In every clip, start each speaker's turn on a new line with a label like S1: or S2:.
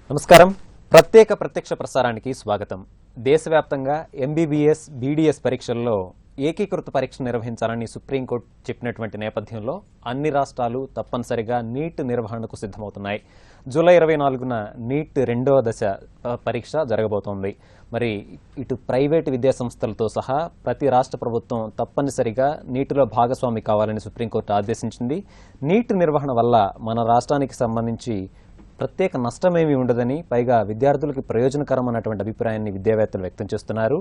S1: నమస్కారం. ప్రత్యక్ష ప్రసారానికి స్వాగతం. దేశవ్యాప్తంగా ఎంబీబీఎస్, బీడీఎస్ పరీక్షల్లో ఏకీకృత పరీక్ష నిర్వహించాలని సుప్రీంకోర్టు చెప్పినటువంటి నేపథ్యంలో అన్ని రాష్ట్రాలు తప్పనిసరిగా నీట్ నిర్వహణకు సిద్ధమవుతున్నాయి. జూలై 24న నీట్ రెండవ దశ పరీక్ష జరగబోతోంది. మరి ఇటు ప్రైవేటు విద్యాసంస్థలతో సహా ప్రతి రాష్ట్ర ప్రభుత్వం తప్పనిసరిగా నీటిలో భాగస్వామి కావాలని సుప్రీంకోర్టు ఆదేశించింది. నీట్ నిర్వహణ వల్ల మన రాష్ట్రానికి సంబంధించి ప్రత్యేక నష్టమేమీ ఉండదని, పైగా విద్యార్థులకు ప్రయోజనకరం అన్నటువంటి అభిప్రాయాన్ని విద్యావేత్తలు వ్యక్తం చేస్తున్నారు.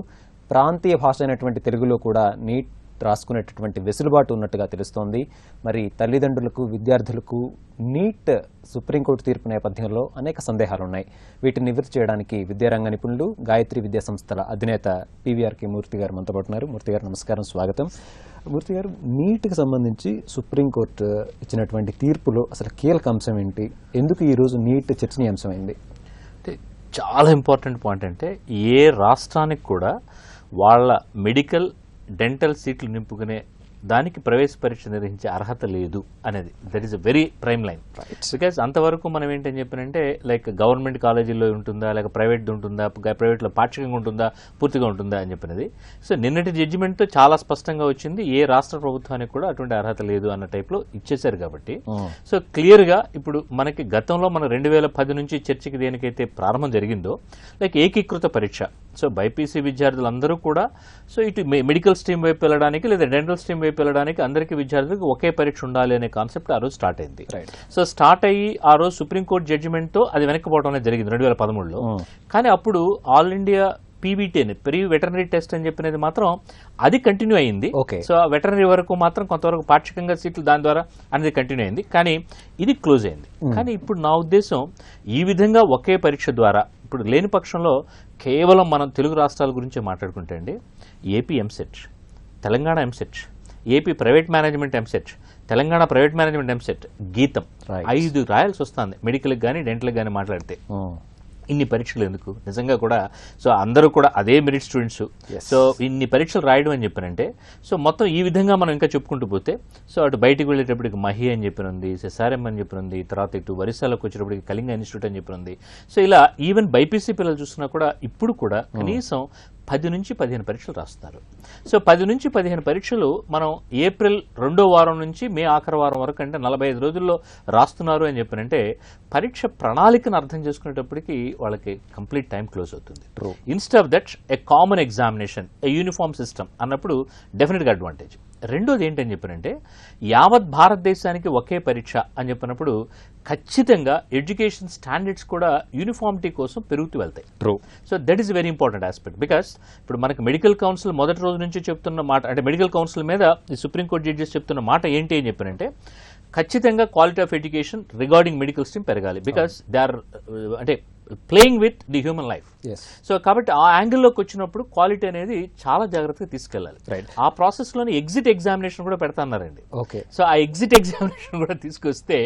S1: ప్రాంతీయ భాష అయినటువంటి తెలుగులో కూడా నీట్ రాసుకునేటటువంటి వెసులుబాటు ఉన్నట్టుగా తెలుస్తోంది. మరి తల్లిదండ్రులకు, విద్యార్థులకు నీట్ సుప్రీంకోర్టు తీర్పు నేపథ్యంలో అనేక సందేహాలున్నాయి. వీటిని నివృత్తి చేయడానికి విద్యారంగ నిపుణులు, గాయత్రి విద్యా సంస్థల అధినేత పీవీఆర్కే మూర్తి గారు మనతో పాటు ఉన్నారు. మూర్తి గారు నమస్కారం, స్వాగతం. మూర్తి గారు, నీట్కి సంబంధించి సుప్రీంకోర్టు ఇచ్చినటువంటి తీర్పులో అసలు కీలక అంశం ఏంటి? ఎందుకు ఈరోజు నీట్ చర్చనీయాంశమైంది?
S2: అంటే చాలా ఇంపార్టెంట్ పాయింట్. అంటే ఏ రాష్ట్రానికి కూడా వాళ్ళ మెడికల్, డెంటల్ సీట్లు నింపుకునే దానికి ప్రవేశ పరీక్ష నిర్వహించే అర్హత లేదు అనేది that is a very prime line. Because అంతవరకు మనం ఏంటని చెప్పినంటే లైక్ గవర్నమెంట్ కాలేజీల్లో ఉంటుందా, లేక ప్రైవేట్ ఉంటుందా, ప్రైవేట్లో పాక్షికంగా ఉంటుందా, పూర్తిగా ఉంటుందా అని చెప్పినది. సో నిన్నటి జడ్జిమెంట్తో చాలా స్పష్టంగా వచ్చింది, ఏ రాష్ట్ర ప్రభుత్వానికి కూడా అటువంటి అర్హత లేదు అన్న టైప్లో ఇచ్చేశారు. కాబట్టి సో క్లియర్గా ఇప్పుడు మనకి గతంలో మన 2010 నుంచి చర్చకి దేనికైతే ప్రారంభం జరిగిందో లైక్ ఏకీకృత పరీక్ష, సో బైపీసీ విద్యార్థులందరూ కూడా సో ఇటు మెడికల్ స్ట్రీమ్ వైపు వెళ్ళడానికి లేదా డెంటల్ స్ట్రీమ్ వైపు వెళ్ళడానికి అందరికీ విద్యార్థులకు ఒకే పరీక్ష ఉండాలి అనే కాన్సెప్ట్ ఆ రోజు స్టార్ట్ అయింది. సో స్టార్ట్ అయ్యి ఆ రోజు సుప్రీంకోర్టు జడ్జిమెంట్ తో అది వెనక్కిపోవడం అనేది జరిగింది 2013లో. కానీ అప్పుడు ఆల్ ఇండియా పీబీటీ అని ప్రీ వెటర్నరీ టెస్ట్ అని చెప్పినది మాత్రం అది కంటిన్యూ అయింది. సో ఆ వెటర్నరీ వరకు మాత్రం కొంతవరకు పాక్షికంగా సీట్లు దాని ద్వారా అనేది కంటిన్యూ అయింది, కానీ ఇది క్లోజ్ అయింది. కానీ ఇప్పుడు నా ఉద్దేశం ఈ విధంగా ఒకే పరీక్ష ద్వారా ఇప్పుడు లేని పక్షంలో కేవలం మనం తెలుగు రాష్ట్రాల గురించే మాట్లాడుకుంటే అండి, AP EAMCET, Telangana EAMCET, AP private management EAMCET, Telangana private management EAMCET, గీతం 5 రాయాల్సి వస్తుంది మెడికల్కి కానీ డెంటల్కి కానీ మాట్లాడితే. ఇన్ని పరీక్షలు ఎందుకు నిజంగా కూడా? సో అందరూ కూడా అదే మెరిట్ స్టూడెంట్స్, సో ఇన్ని పరీక్షలు రాయడం అని చెప్పారంటే సో మొత్తం ఈ విధంగా మనం ఇంకా చెప్పుకుంటూ పోతే సో అటు బయటికి వెళ్ళేటప్పటికి మహి అని చెప్పినుంది, SRM అని చెప్పినుంది, తర్వాత ఇటు వరిసాలకు వచ్చేటప్పటికి కళింగ ఇన్స్టిట్యూట్ అని చెప్పినుంది. సో ఇలా ఈవెన్ బైపీసీ పిల్లలు చూసినా కూడా ఇప్పుడు కూడా కనీసం 10 నుంచి 15 పరీక్షలు రాస్తున్నారు. సో 10 నుంచి 15 పరీక్షలు మనం ఏప్రిల్ 2వ వారం నుంచి మే ఆఖరి వారం వరకు అంటే 45 రోజుల్లో రాస్తున్నారు అని చెప్పినంటే పరీక్ష ప్రణాళికను అర్థం చేసుకునేటప్పటికి వాళ్ళకి కంప్లీట్ టైం క్లోజ్ అవుతుంది. Instead of that a common examination, a uniform system అన్నప్పుడు డెఫినెట్గా అడ్వాంటేజ్. రెండోది ఏంటని చెప్పినంటే యావత్ భారతదేశానికి ఒకే పరీక్ష అని చెప్పినప్పుడు ఖచ్చితంగా ఎడ్యుకేషన్ స్టాండర్డ్స్ కూడా యూనిఫామిటీ కోసం పెరుగుతూ వెళ్తాయి. So that is very important aspect. Because ఇప్పుడు మనకు మెడికల్ కౌన్సిల్ మొదటి రోజు నుంచి చెప్తున్న మాట, అంటే మెడికల్ కౌన్సిల్ మీద ఈ సుప్రీంకోర్టు జడ్జెస్ చెప్తున్న మాట ఏంటి అని చెప్పినంటే ఖచ్చితంగా quality of education regarding medical stream పెరగాలి. బికాస్ దే ఆర్ అంటే playing with the human life. So కాబట్టి ఆ యాంగిల్లోకి వచ్చినప్పుడు క్వాలిటీ అనేది చాలా జాగ్రత్తగా తీసుకెళ్లాలి. ఆ ప్రాసెస్ లోని ఎగ్జిట్ ఎగ్జామినేషన్ కూడా పెడతాన్నారండి. సో ఆ ఎగ్జిట్ ఎగ్జామినేషన్ కూడా తీసుకొస్తే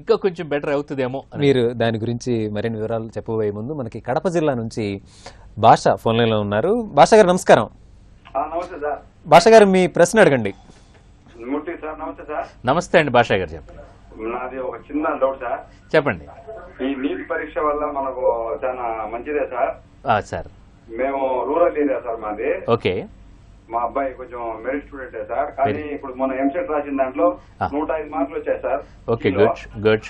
S2: ఇంకా కొంచెం బెటర్ అవుతుందేమో.
S1: మీరు దాని గురించి మరిన్ని వివరాలు చెప్పబోయే ముందు మనకి కడప జిల్లా నుంచి భాష ఫోన్ లైన్ లో ఉన్నారు. భాష గారు నమస్కారం. భాష గారు మీ ప్రశ్న అడగండి.
S2: నమస్తే అండి భాష గారు, చెప్పండి.
S3: నాది ఒక చిన్న డౌట్ సార్.
S2: చెప్పండి.
S3: ఈ నీట్ పరీక్ష వల్ల మనకు చాలా మంచిదే సార్.
S2: సార్
S3: మేము రూరల్ ఏరియా సార్ మాది.
S2: ఓకే.
S3: మా అబ్బాయి కొంచెం మెరిట్ స్టూడెంటే సార్, కానీ ఇప్పుడు మన ఎంసెట్ రాసిన దాంట్లో 105 మార్కులు వచ్చాయి సార్.
S2: Okay, good.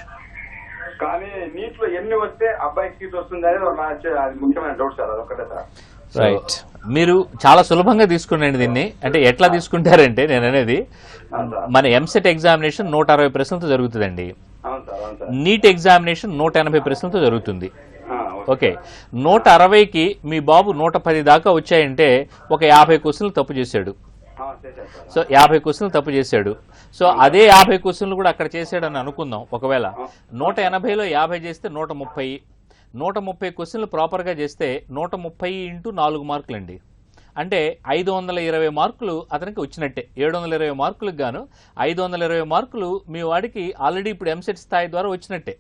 S3: కానీ నీట్ లో ఎన్ని వస్తే అబ్బాయికి సీట్ వస్తుంది అనేది అది ముఖ్యమైన డౌట్ సార్. అదొకటే సార్.
S2: రైట్. మీరు చాలా సులభంగా తీసుకున్నాండి దీన్ని. అంటే ఎట్లా తీసుకుంటారంటే నేను అనేది మన ఎంసెట్ ఎగ్జామినేషన్ 160 ప్రశ్నలతో జరుగుతుందండి. నీట్ ఎగ్జామినేషన్ 180 ప్రశ్నలతో జరుగుతుంది. ఓకే, 160కి మీ బాబు 110 దాకా వచ్చాయంటే ఒక 50 క్వశ్చన్లు తప్పు చేశాడు. సో 50 క్వశ్చన్లు తప్పు చేశాడు. సో అదే 50 క్వశ్చన్లు కూడా అక్కడ చేశాడని అనుకుందాం. ఒకవేళ 180లో 50 చేస్తే 130 క్వశ్చన్లు ప్రాపర్గా చేస్తే 130 × 4 మార్కులు అండి. అంటే 520 మార్కులు అతనికి వచ్చినట్టే. 720 మార్కులకు గాను 520 మార్కులు మీ వాడికి ఆల్రెడీ ఇప్పుడు ఎంసెట్ స్థాయి ద్వారా వచ్చినట్టే.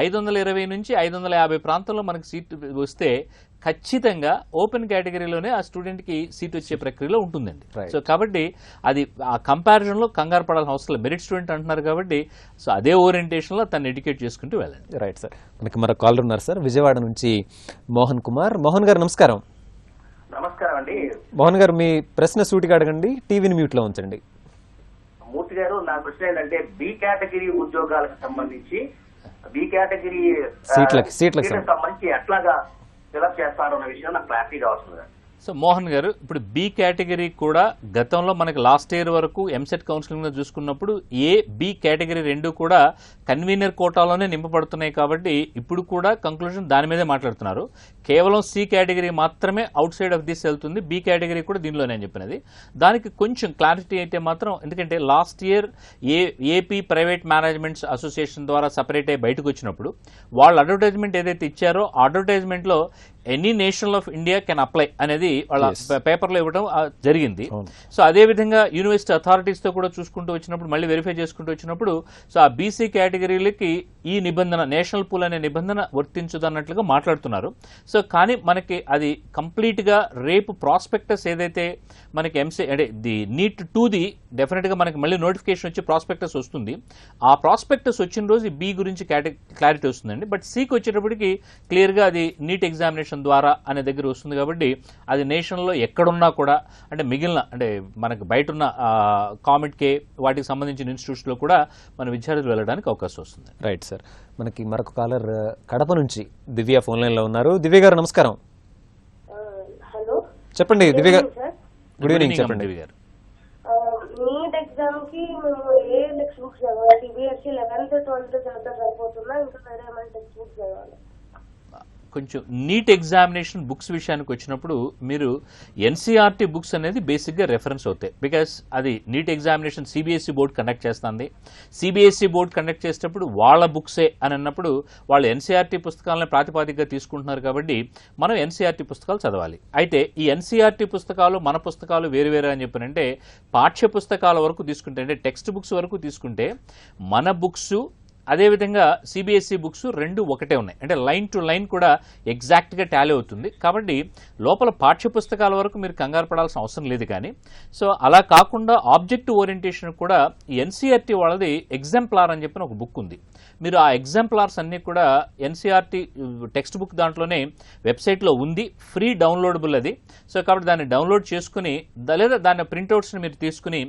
S2: 520 నుంచి 550 ప్రాంతంలో మనకి సీట్ వస్తే ఖచ్చితంగా ఓపెన్ కేటగిరీలోనే ఆ స్టూడెంట్ కి సీట్ వచ్చే ప్రక్రియలో ఉంటుందండి. సో కాబట్టి అది ఆ కంపారిజన్ లో కంగారు పడాల్సిన అవసరం లేదు. మెరిట్ స్టూడెంట్ అంటున్నారు కాబట్టి సో అదే ఓరియంటేషన్ లో తను ఎడ్యుకేట్ చేసుకుంటూ వెళ్ళండి.
S1: Right sir. మనకి మరో కాలర్ ఉన్నారు సార్, విజయవాడ నుంచి మోహన్ కుమార్. మోహన్ గారు నమస్కారం.
S4: నమస్కారం అండి.
S1: మోహన్ గారు మీ ప్రశ్న సూటిగా అడగండి, టీవీని మ్యూట్ లో ఉంచండి.
S4: మూర్తి గారు, నా ప్రశ్న ఏంటంటే బి కేటగిరీ ఉద్యోగాలకు సంబంధించి బి కేటగిరీ
S1: సీట్లకు
S4: సంబంధించి ఎట్లాగా ఫిలప్ చేస్తారో అన్న విషయం నాకు క్లారిటీగా అవసరం.
S2: సో మోహన్ గారు, ఇప్పుడు బి కేటగిరీ కూడా గతంలో మనకి లాస్ట్ ఇయర్ వరకు ఎంసెట్ కౌన్సిలింగ్ లో చూసుకున్నప్పుడు ఏ బి కేటగిరీ రెండు కూడా కన్వీనర్ కోటాలోనే నింపబడుతున్నాయి కాబట్టి ఇప్పుడు కూడా కంక్లూజన్ దాని మీదే మాట్లాడుతున్నారు. కేవలం సి కేటగిరీ మాత్రమే అవుట్ సైడ్ ఆఫ్ దిస్ వెళ్తుంది, బి కేటగిరీ కూడా దీనిలోనే అని చెప్పినది. దానికి కొంచెం క్లారిటీ అయితే మాత్రం, ఎందుకంటే last year AP private managements association ద్వారా సపరేట్ అయ్యి బయటకు వచ్చినప్పుడు వాళ్ళు అడ్వర్టైజ్మెంట్ ఏదైతే ఇచ్చారో ఆ అడ్వర్టైజ్మెంట్ లో any national of India can apply అనేది వాళ్ళ పేపర్లో ఇవ్వడం జరిగింది. సో అదే విధంగా యూనివర్సిటీ అథారిటీస్ తో కూడా చూసుకుంటూ వచ్చినప్పుడు మళ్ళీ వెరిఫై చేసుకుంటూ వచ్చినప్పుడు సో ఆ బీసీ కేటగిరీలకి ఈ నిబంధన నేషనల్ పూల్ అనే నిబంధన వర్తించదన్నట్లుగా మాట్లాడుతున్నారు. సో కానీ మనకి అది కంప్లీట్ గా రేపు ప్రాస్పెక్టస్ ఏదైతే మనకి అంటే the need to the definite గా మనకి మళ్ళీ నోటిఫికేషన్ వచ్చి ప్రాస్పెక్టస్ వస్తుంది. ఆ ప్రాస్పెక్టస్ వచ్చిన రోజు బి గురించి క్లారిటీ వస్తుందండి. బట్ సికి వచ్చేటప్పటికి క్లియర్ గా అది నీట్ ఎగ్జామినేషన్ ద్వారా అనే దగ్గర వస్తుంది కాబట్టి అది నేషన్ లో ఎక్కడున్నా కూడా అంటే మిగిలిన అంటే మనకు బయట ఉన్న కామెట్ కే వాటికి సంబంధించిన ఇన్స్టిట్యూట్స్ లో కూడా మన విద్యార్థులు వెళ్ళడానికి అవకాశం వస్తుంది.
S1: Right sir. మనకి మరొక కాలర్ కడప నుంచి దివ్య ఫోన్ లైన్ లో ఉన్నారు. దివ్య గారు నమస్కారం.
S5: హలో,
S1: చెప్పండి దివ్య గారు.
S5: సార్.
S1: Good evening. చెప్పండి
S2: దివ్య గారు.
S5: నీట్ ఎగ్జామ్ కి మేము ఏ టెక్స్ట్ బుక్స్ చదవాలి? సిబిఎస్ఈ 11th 12th చదివితే సరిపోతుందా, ఇంకా వేరే ఏమైనా టెక్స్ట్ బుక్స్ చదవాలి?
S2: కొంచెం నీట్ ఎగ్జామినేషన్ బుక్స్ విషయానికి వచ్చినప్పుడు మీరు ఎన్సీఆర్టీ బుక్స్ అనేది బేసిక్గా రెఫరెన్స్ అవుతాయి. బికాస్ అది neat examination CBSE board conduct చేస్తుంది. సిబిఎస్ఈ బోర్డు కండక్ట్ చేసేటప్పుడు వాళ్ళ బుక్సే అని అన్నప్పుడు వాళ్ళు ఎన్సీఆర్టీ పుస్తకాలను ప్రాతిపాదికగా తీసుకుంటున్నారు కాబట్టి మనం ఎన్సీఆర్టీ పుస్తకాలు చదవాలి. అయితే ఈ ఎన్సీఆర్టీ పుస్తకాలు మన పుస్తకాలు వేరు వేరు అని చెప్పినంటే పాఠ్య పుస్తకాల వరకు తీసుకుంటే అంటే టెక్స్ట్ బుక్స్ వరకు తీసుకుంటే మన బుక్స్ అదేవిధంగా సిబిఎస్ఈ బుక్స్ రెండు ఒకటే ఉన్నాయి. అంటే లైన్ టు లైన్ కూడా ఎగ్జాక్ట్గా టాలీ అవుతుంది. కాబట్టి లోపల పాఠ్య పుస్తకాల వరకు మీరు కంగారు పడాల్సిన అవసరం లేదు. కానీ సో అలా కాకుండా ఆబ్జెక్టివ్ ఓరియంటేషన్ కూడా ఎన్సీఆర్టీ వాళ్ళది ఎగ్జాంప్లార్ అని చెప్పిన ఒక బుక్ ఉంది. మీరు ఆ ఎగ్జాంప్లార్స్ అన్నీ కూడా ఎన్సీఆర్టీ టెక్స్ట్ బుక్ దాంట్లోనే వెబ్సైట్లో ఉంది, ఫ్రీ డౌన్లోడబుల్ అది. సో కాబట్టి దాన్ని డౌన్లోడ్ చేసుకుని లేదా దాని ప్రింట్అవుట్స్ని మీరు తీసుకుని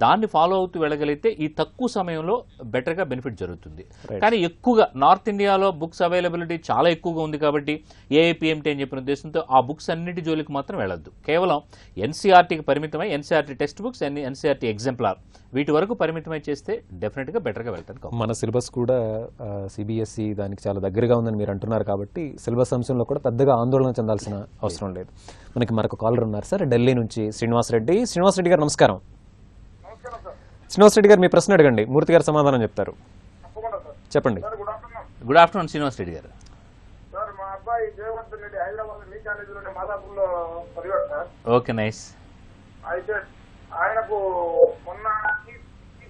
S2: దాన్ని ఫాలో అవుతూ వెళ్ళగలిగితే ఈ తక్కువ సమయంలో బెటర్గా బెనిఫిట్ జరుగుతుంది. కానీ ఎక్కువగా నార్త్ ఇండియాలో బుక్స్ అవైలబిలిటీ చాలా ఎక్కువగా ఉంది కాబట్టి ఏఐపిఎంటీ అని చెప్పిన ఉద్దేశంతో ఆ బుక్స్ అన్నిటి జోలికి మాత్రం వెళ్ళొద్దు. కేవలం ఎన్సీఆర్టీకి పరిమితమై ఎన్సీఆర్టీ టెక్స్ట్ బుక్స్ ఎన్సీఆర్టీ ఎగ్జాంప్లార్ వీటి వరకు పరిమితమై చేస్తే డెఫినెట్గా బెటర్గా వెళ్తాను.
S1: మన సిలబస్ కూడా సిబిఎస్ఈ దానికి చాలా దగ్గరగా ఉందని మీరు అంటున్నారు కాబట్టి సిలబస్ అంశంలో కూడా పెద్దగా ఆందోళన చెందాల్సిన అవసరం లేదు. మనకి మరొక కాలర్ ఉన్నారు సార్, ఢిల్లీ నుంచి శ్రీనివాసరెడ్డి. శ్రీనివాసరెడ్డి గారు నమస్కారం. శ్రీనివాసరెడ్డి గారు మీ ప్రశ్న అడగండి, మూర్తి గారు సమాధానం చెప్తారు. చెప్పండి.
S2: గుడ్ ఆఫ్టర్నూన్ శ్రీనివాసరెడ్డి గారు.
S6: సార్, మా అబ్బాయి జయవర్ధన్ రెడ్డి హైదరాబాద్ మీ కాలేజీలోనే మాదాపూర్లో చదివాడు సార్.
S2: Okay, nice.
S6: అయితే ఆయనకు మొన్న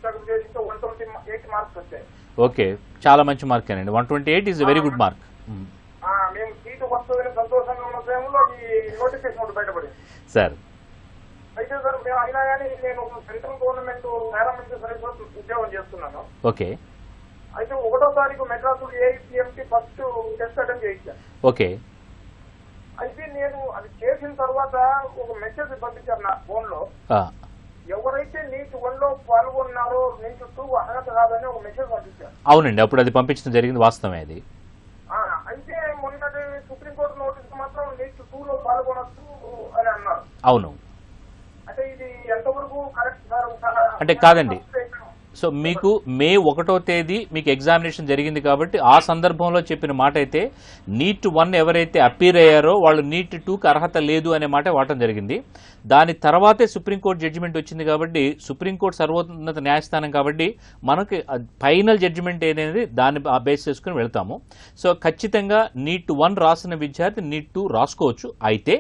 S6: తగ్గు చేసి 128 మార్క్స్ వచ్చాయి.
S2: ఓకే, చాలా మంచి మార్క్ అండి. 128 ఈజ్ వెరీ గుడ్ మార్క్.
S6: మేము సీటు వస్తుందని సంతోషంగా ఉన్న సమయంలో ఈ నోటిఫికేషన్ ఒకటి బయటపడింది
S2: సార్.
S6: అయితే సార్ మేము అయినా కానీ నేను సెంట్రల్ గవర్నమెంట్ పారామిలిటరీ సర్వీస్ ఉద్యోగం చేస్తున్నాను.
S2: ఓకే.
S6: అయితే 1వ తారీఖు మెడ్రాస్ ఏఐపిఎంటీ ఫస్ట్ టెస్ట్ అటెంప్ట్ చేయించాను.
S2: ఓకే.
S6: అయితే నేను అది చేసిన తర్వాత ఒక మెసేజ్ పంపించారు నా ఫోన్ లో, ఎవరైతే నీట్ 1 లో పాల్గొన్నారో నీట్ 2 అర్హత కాదని ఒక మెసేజ్ పంపించారు.
S2: అవునండి, అప్పుడు అది పంపించడం జరిగింది, వాస్తవమే అది.
S6: అయితే మొన్నటి సుప్రీంకోర్టు నోటీస్ మాత్రం నీట్ 2 లో పాల్గొనొచ్చు అని అన్నారు.
S2: అవును.
S6: అంటే ఇది ఎంతవరకు కరెక్ట్ సార్?
S2: అంటే కాదండి, సో మీకు మే 1వ తేదీ మీకు ఎగ్జామినేషన్ జరిగింది కాబట్టి ఆ సందర్భంలో చెప్పిన మాట అయితే నీట్ 1 ఎవరైతే అపీర్ అయ్యారో వాళ్ళు నీట్ 2కి అర్హత లేదు అనే మాట వాడటం జరిగింది. దాని తర్వాతే సుప్రీంకోర్టు జడ్జిమెంట్ వచ్చింది కాబట్టి సుప్రీంకోర్టు సర్వోన్నత న్యాయస్థానం కాబట్టి మనకి ఫైనల్ జడ్జిమెంట్ అనేది దాన్ని బేస్ చేసుకుని వెళ్తాము. సో ఖచ్చితంగా నీట్ 1 రాసిన విద్యార్థి నీట్ 2 రాసుకోవచ్చు. అయితే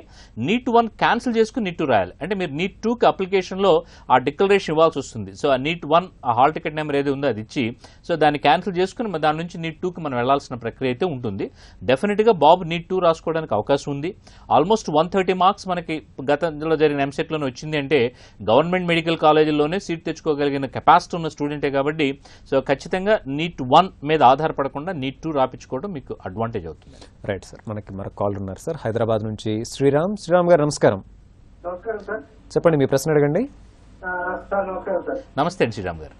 S2: నీట్ 1 క్యాన్సిల్ చేసుకుని నీట్ 2 రాయాలి. అంటే మీరు నీట్ 2కి అప్లికేషన్లో ఆ డిక్లరేషన్ ఇవ్వాల్సి వస్తుంది. సో ఆ నీట్ 1 ఆ హాల్ టికెట్ నెంబర్ ఏది ఉందో అది ఇచ్చి సో దాన్ని క్యాన్సిల్ చేసుకుని దాని నుంచి నీట్ 2కి మనం వెళ్లాల్సిన ప్రక్రియ అయితే ఉంటుంది. డెఫినెట్గా బాబు నీట్ 2 రాసుకోవడానికి అవకాశం ఉంది. ఆల్మోస్ట్ 130 మార్క్స్ మనకి గతంలో జరిగిన ఎంసెట్లోనే వచ్చింది అంటే గవర్నమెంట్ మెడికల్ కాలేజీల్లోనే సీట్ తెచ్చుకోగలిగిన కెపాసిటీ ఉన్న స్టూడెంటే కాబట్టి సో ఖచ్చితంగా నీట్ 1 మీద ఆధారపడకుండా నీట్ 2 రాపించుకోవడం మీకు అడ్వాంటేజ్ అవుతుంది.
S1: రైట్ సార్, మనకి మరొక కాల్ ఉన్నారు సార్ హైదరాబాద్ నుంచి శ్రీరామ్ గారు నమస్కారం.
S6: నమస్కారం సార్.
S1: చెప్పండి, మీ ప్రశ్న అడగండి.
S6: సార్ నమస్కారం సార్.
S2: నమస్తే అండి శ్రీరామ్ గారు.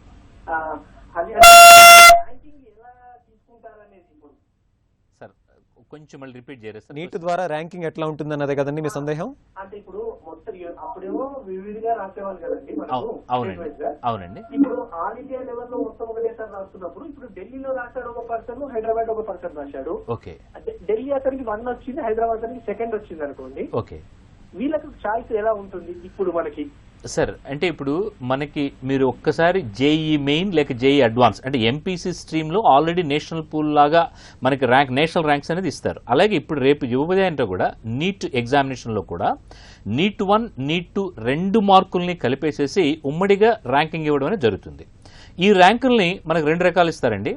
S2: సార్ కొంచెం మళ్ళీ రిపీట్ చేయరా సార్?
S1: నీట్ ద్వారా ర్యాంకింగ్ ఎట్లా ఉంటుంది అన్నదే కదండి మీ సందేహం?
S6: అంటే ఇప్పుడు మొత్తం అప్పుడేమో వివిధిగా రాసేవాళ్ళు కదండి మనకు.
S2: అవునండి.
S6: ఇప్పుడు ఆల్ ఇండియా లెవెల్లో మొత్తం ఒకటేసారి రాస్తున్నప్పుడు ఇప్పుడు ఢిల్లీలో రాశాడు ఒక పర్సన్, హైదరాబాద్ ఒక పర్సన్ రాశాడు.
S2: ఓకే.
S6: ఢిల్లీ అతనికి 1 వచ్చింది, హైదరాబాద్ అతనికి 2 వచ్చింది అనుకోండి.
S2: ఓకే.
S6: వీళ్ళకి ఛాయిస్ ఎలా ఉంటుంది ఇప్పుడు మనకి?
S2: సార్ అంటే ఇప్పుడు మనకి మీరు ఒక్కసారి జేఈ మెయిన్ లేక జేఈ అడ్వాన్స్ అంటే ఎంపీసీ స్ట్రీమ్లో ఆల్రెడీ నేషనల్ పూల్ లాగా మనకి నేషనల్ ర్యాంక్స్ అనేది ఇస్తారు. అలాగే ఇప్పుడు రేపు ఇవ్వబోయే అంటే కూడా నీట్ ఎగ్జామినేషన్లో కూడా నీట్ 1 నీట్ 2 2 మార్కుల్ని కలిపేసేసి ఉమ్మడిగా ర్యాంకింగ్ ఇవ్వడం అనేది జరుగుతుంది. ఈ ర్యాంకుల్ని మనకు 2 రకాలు ఇస్తారండి.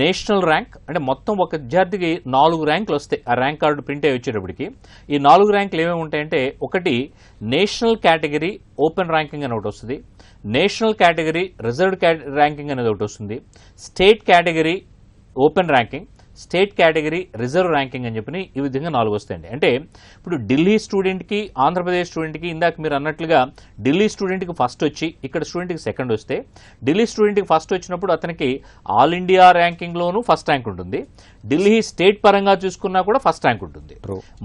S2: నేషనల్ ర్యాంక్ అంటే మొత్తం ఒక విద్యార్థికి 4 ర్యాంకులు వస్తాయి. ఆ ర్యాంక్ కార్డు ప్రింట్ అయ్యి వచ్చేటప్పటికి ఈ 4 ర్యాంకులు ఏమేమి ఉంటాయంటే ఒకటి నేషనల్ కేటగిరీ ఓపెన్ ర్యాంకింగ్ అని ఒకటి వస్తుంది, నేషనల్ కేటగిరీ రిజర్వ్డ్ ర్యాంకింగ్ అనేది ఒకటి వస్తుంది, state category open ranking, state category reserve ranking అని చెప్పి ఈ విధంగా 4 వస్తాయండి. అంటే ఇప్పుడు ఢిల్లీ స్టూడెంట్కి ఆంధ్రప్రదేశ్ స్టూడెంట్కి ఇందాక మీరు అన్నట్లుగా ఢిల్లీ స్టూడెంట్కి ఫస్ట్ వచ్చి ఇక్కడ స్టూడెంట్కి సెకండ్ వస్తే ఢిల్లీ స్టూడెంట్కి ఫస్ట్ వచ్చినప్పుడు అతనికి ఆల్ ఇండియా ర్యాంకింగ్లోనూ ఫస్ట్ ర్యాంక్ ఉంటుంది. ఢిల్లీ స్టేట్ పరంగా చూసుకున్నా కూడా ఫస్ట్ ర్యాంక్ ఉంటుంది.